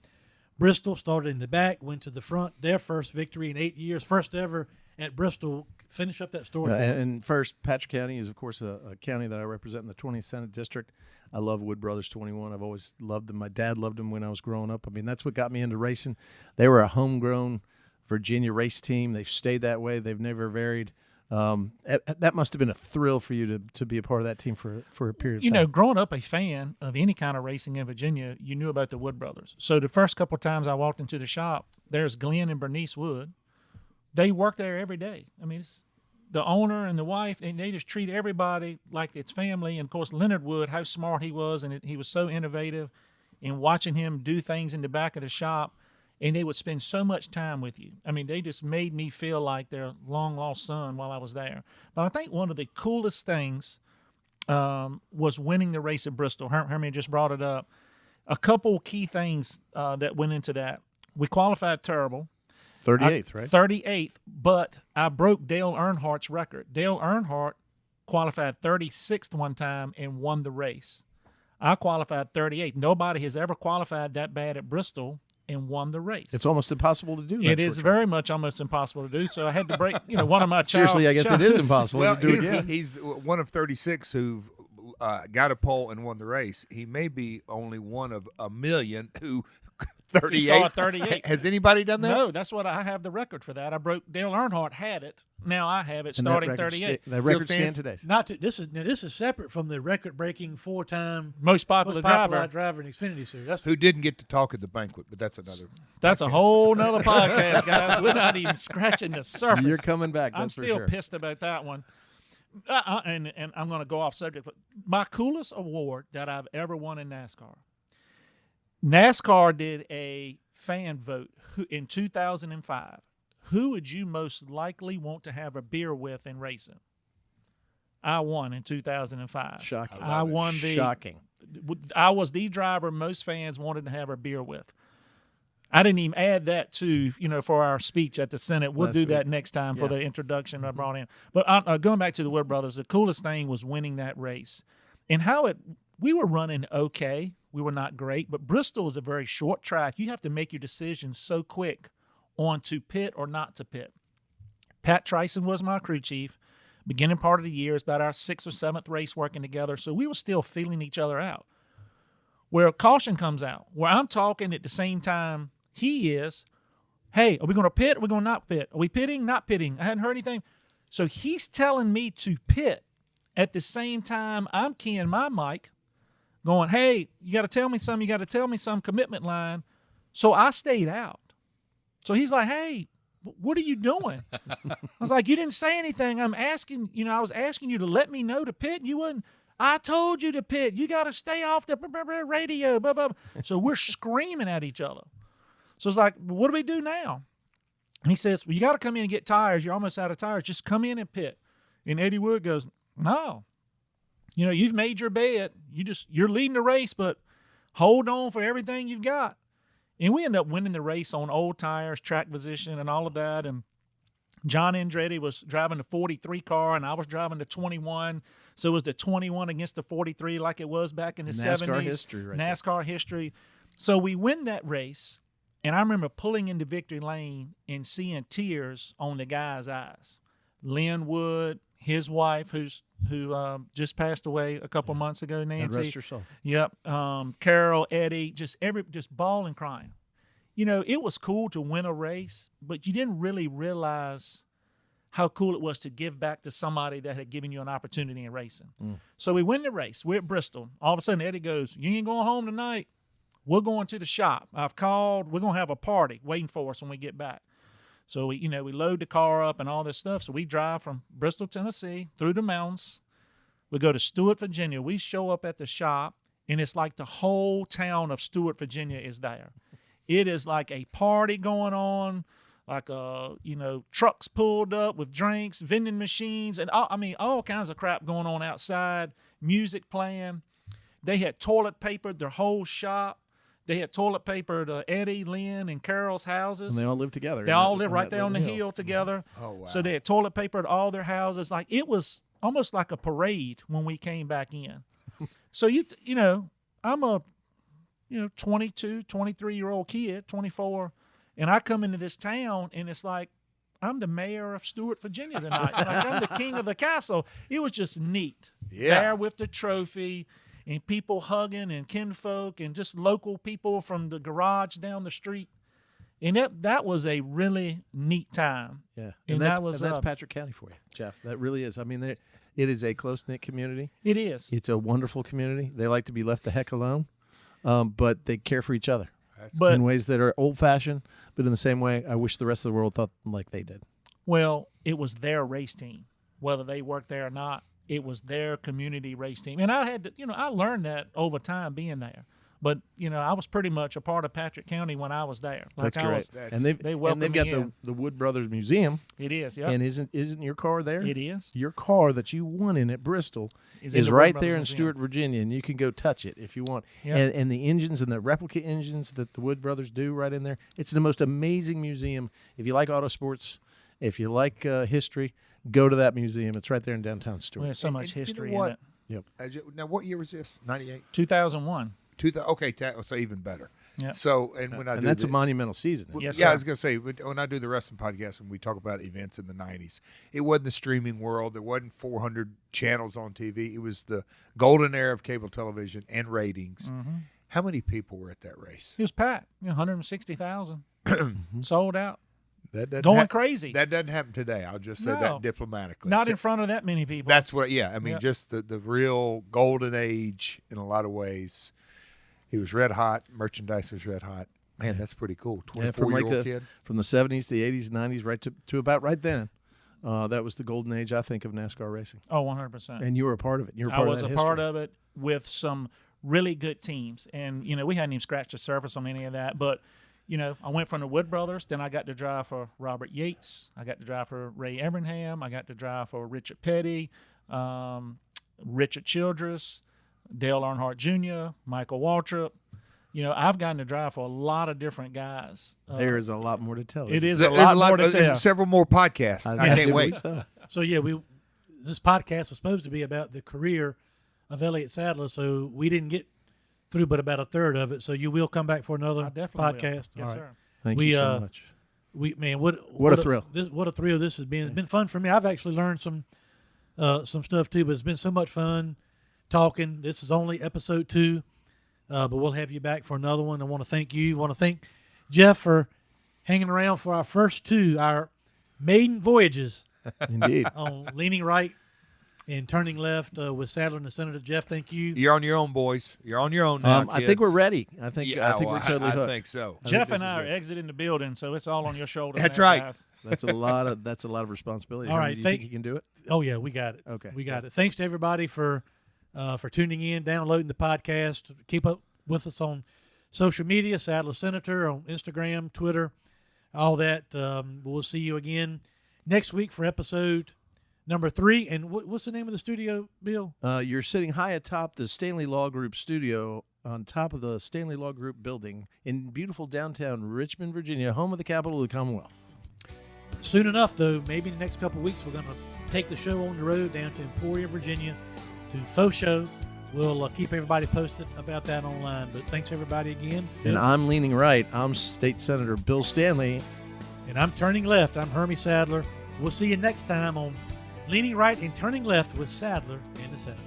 Bristol, started in the back, went to the front, their first victory in 8 years, first ever at Bristol. Finish up that story. And first, Patrick County is, of course, a county that I represent in the 20th Senate District. I love Wood Brothers 21. I've always loved them. My dad loved them when I was growing up. I mean, that's what got me into racing. They were a homegrown Virginia race team. They've stayed that way. They've never varied. That must have been a thrill for you to be a part of that team for a period of time. You know, growing up a fan of any kind of racing in Virginia, you knew about the Wood Brothers. So the first couple of times I walked into the shop, there's Glenn and Bernice Wood. They work there every day. I mean, it's the owner and the wife, and they just treat everybody like it's family. And, of course, Leonard Wood, how smart he was, and he was so innovative in watching him do things in the back of the shop. And they would spend so much time with you. I mean, they just made me feel like their long-lost son while I was there. But I think one of the coolest things was winning the race at Bristol. Hermie just brought it up. A couple key things that went into that. We qualified terrible. 38th, right? 38th, but I broke Dale Earnhardt's record. Dale Earnhardt qualified 36th one time and won the race. I qualified 38th. Nobody has ever qualified that bad at Bristol and won the race. It's almost impossible to do that. It is very much almost impossible to do. So I had to break, one of my Seriously, I guess it is impossible to do it again. He's one of 36 who got a pole and won the race. He may be only one of a million who 38. 38. Has anybody done that? No, that's what I have the record for that. I broke. Dale Earnhardt had it. Now I have it starting 38. That record stand today. This is separate from the record-breaking 4-time most popular driver in Xfinity Series. That's who didn't get to talk at the banquet, but that's another. That's a whole nother podcast, guys. We're not even scratching the surface. You're coming back. I'm still pissed about that one. And I'm going to go off subject. But my coolest award that I've ever won in NASCAR. NASCAR did a fan vote in 2005. Who would you most likely want to have a beer with in racing? I won in 2005. Shocking. I won the. Shocking. I was the driver most fans wanted to have a beer with. I didn't even add that to, for our speech at the Senate. We'll do that next time for the introduction I brought in. But going back to the Wood Brothers, the coolest thing was winning that race. And we were running okay. We were not great. But Bristol is a very short track. You have to make your decisions so quick on to pit or not to pit. Pat Trison was my crew chief. Beginning part of the year is about our 6th or 7th race working together. So we were still feeling each other out. Where caution comes out, where I'm talking at the same time he is, hey, are we going to pit? Or are we going to not pit? Are we pitting? Not pitting? I hadn't heard anything. So he's telling me to pit. At the same time, I'm keying my mic, going, hey, you got to tell me something. You got to tell me some commitment line. So I stayed out. So he's like, hey, what are you doing? I was like, you didn't say anything. I was asking you to let me know to pit. You wouldn't. I told you to pit. You got to stay off the radio. Blah, blah, blah. So we're screaming at each other. So it's like, what do we do now? And he says, well, you got to come in and get tires. You're almost out of tires. Just come in and pit. And Eddie Wood goes, no. You've made your bed. You're leading the race, but hold on for everything you've got. And we ended up winning the race on old tires, track position, and all of that. And John Andretti was driving the 43 car, and I was driving the 21. So it was the 21 against the 43 like it was back in the 70s. NASCAR history right NASCAR history. So we win that race, and I remember pulling into victory lane and seeing tears on the guy's eyes. Lynn Wood, his wife, who just passed away a couple months ago, Nancy. God rest her soul. Yep. Carol, Eddie, just bawling, crying. You know, it was cool to win a race, but you didn't really realize how cool it was to give back to somebody that had given you an opportunity in racing. So we win the race. We're at Bristol. All of a sudden, Eddie goes, "You ain't going home tonight. We're going to the shop. I've called. We're going to have a party waiting for us when we get back." So we load the car up and all this stuff. So we drive from Bristol, Tennessee, through the mountains. We go to Stewart, Virginia. We show up at the shop, and it's like the whole town of Stewart, Virginia is there. It is like a party going on, like trucks pulled up with drinks, vending machines, and all kinds of crap going on outside, music playing. They had toilet papered their whole shop. They had toilet papered Eddie, Lynn, and Carol's houses. And they all live together. They all live right there on the hill together. Oh, wow. So they had toilet papered all their houses. Like, it was almost like a parade when we came back in. So, I'm a 22, 23-year-old kid, 24, and I come into this town, and it's like I'm the mayor of Stewart, Virginia tonight. Like, I'm the king of the castle. It was just neat. Yeah. There with the trophy, and people hugging, and kinfolk, and just local people from the garage down the street. And that was a really neat time. Yeah, And that's Patrick County for you, Jeff. That really is. I mean, it is a close-knit community. It is. It's a wonderful community. They like to be left the heck alone, but they care for each other But in ways that are old-fashioned, but in the same way, I wish the rest of the world thought like they did. Well, it was their race team, whether they worked there or not. It was their community race team. And I had to, I learned that over time being there. But, I was pretty much a part of Patrick County when I was there. That's great. And they've welcomed got me in. the Wood Brothers Museum. It is, yeah. And isn't your car there? It is. Your car that you won in at Bristol Is in is the right Wood there in Brothers Stewart, Virginia, and you can go touch it if you want. Yeah. And the engines and the replica engines that the Wood Brothers do right in there, it's the most amazing museum. If you like auto sports, if you like history, go to that museum. It's right there in downtown Stewart. There's so much And you know history what? in it. Yep. Now, what year was this? 98? 2001. Okay, so even better. Yeah. So, and when I And do that's a the- monumental season. Yes, yeah, sir. I was going to say, when I do the wrestling podcast and we talk about events in the 90s, it wasn't the streaming world. There wasn't 400 channels on TV. It was the golden era of cable television and ratings. How many people were at that race? It was packed. 160,000. Sold out. That doesn't Going crazy. That doesn't happen today. I'll just say No. that diplomatically. Not So in front of that many people. That's what, yeah. I mean, Yeah. just the real golden age in a lot of ways. It was red hot. Merchandise was red hot. Man, that's pretty cool. Yeah, from 24-year-old kid. from the 70s to the 80s, 90s, right to about right then. That was the golden age, I think, of NASCAR racing. Oh, 100%. And you were a part of it. You were I part was of a that part history. of it with some really good teams. And, we hadn't even scratched the surface on any of that. But, I went from the Wood Brothers. Then I got to drive for Robert Yates. I got to drive for Ray Evernham. I got to drive for Richard Petty, Richard Childress, Dale Earnhardt Jr., Michael Waltrip. I've gotten to drive for a lot of different guys. There is a lot more to tell. It is There's a lot more to there's tell. several more podcasts. I can't wait. So yeah, this podcast was supposed to be about the career of Elliott Sadler, so we didn't get through but about a third of it. So you will come back for another I definitely will. podcast. Yes, All right. sir. Thank you so much. What a thrill. What a thrill this has been. It's been fun for me. I've actually learned some stuff too, but it's been so much fun talking. This is only episode 2, but we'll have you back for another one. I want to thank you. I want to thank Jeff for hanging around for our first 2, our maiden voyages Indeed. on Leaning Right and Turning Left with Sadler and the Senator. Jeff, thank you. You're on your own, boys. You're on your own now, I think kids. we're ready. I think Yeah, we're totally hooked. I think so. Jeff and I are exiting the building, so it's all on your shoulders. That's now, right. guys. That's a lot of responsibility. All Hermie, right, do you thank- think you can do it? Oh yeah, we got it. Okay, we got it. Thanks to everybody for tuning in, downloading the podcast. Keep up with us on social media, Sadler Senator on Instagram, Twitter, all that. We'll see you again next week for episode number 3. And what's the name of the studio, Bill? You're sitting high atop the Stanley Law Group studio on top of the Stanley Law Group building in beautiful downtown Richmond, Virginia, home of the capital of the Commonwealth. Soon enough, though, maybe in the next couple of weeks, we're going to take the show on the road down to Emporia, Virginia, to Faux Show we'll keep everybody posted about that online. But thanks, everybody, again. And I'm leaning right. I'm State Senator Bill Stanley. And I'm turning left. I'm Hermie Sadler. We'll see you next time on Leaning Right and Turning Left with Sadler and the Senator.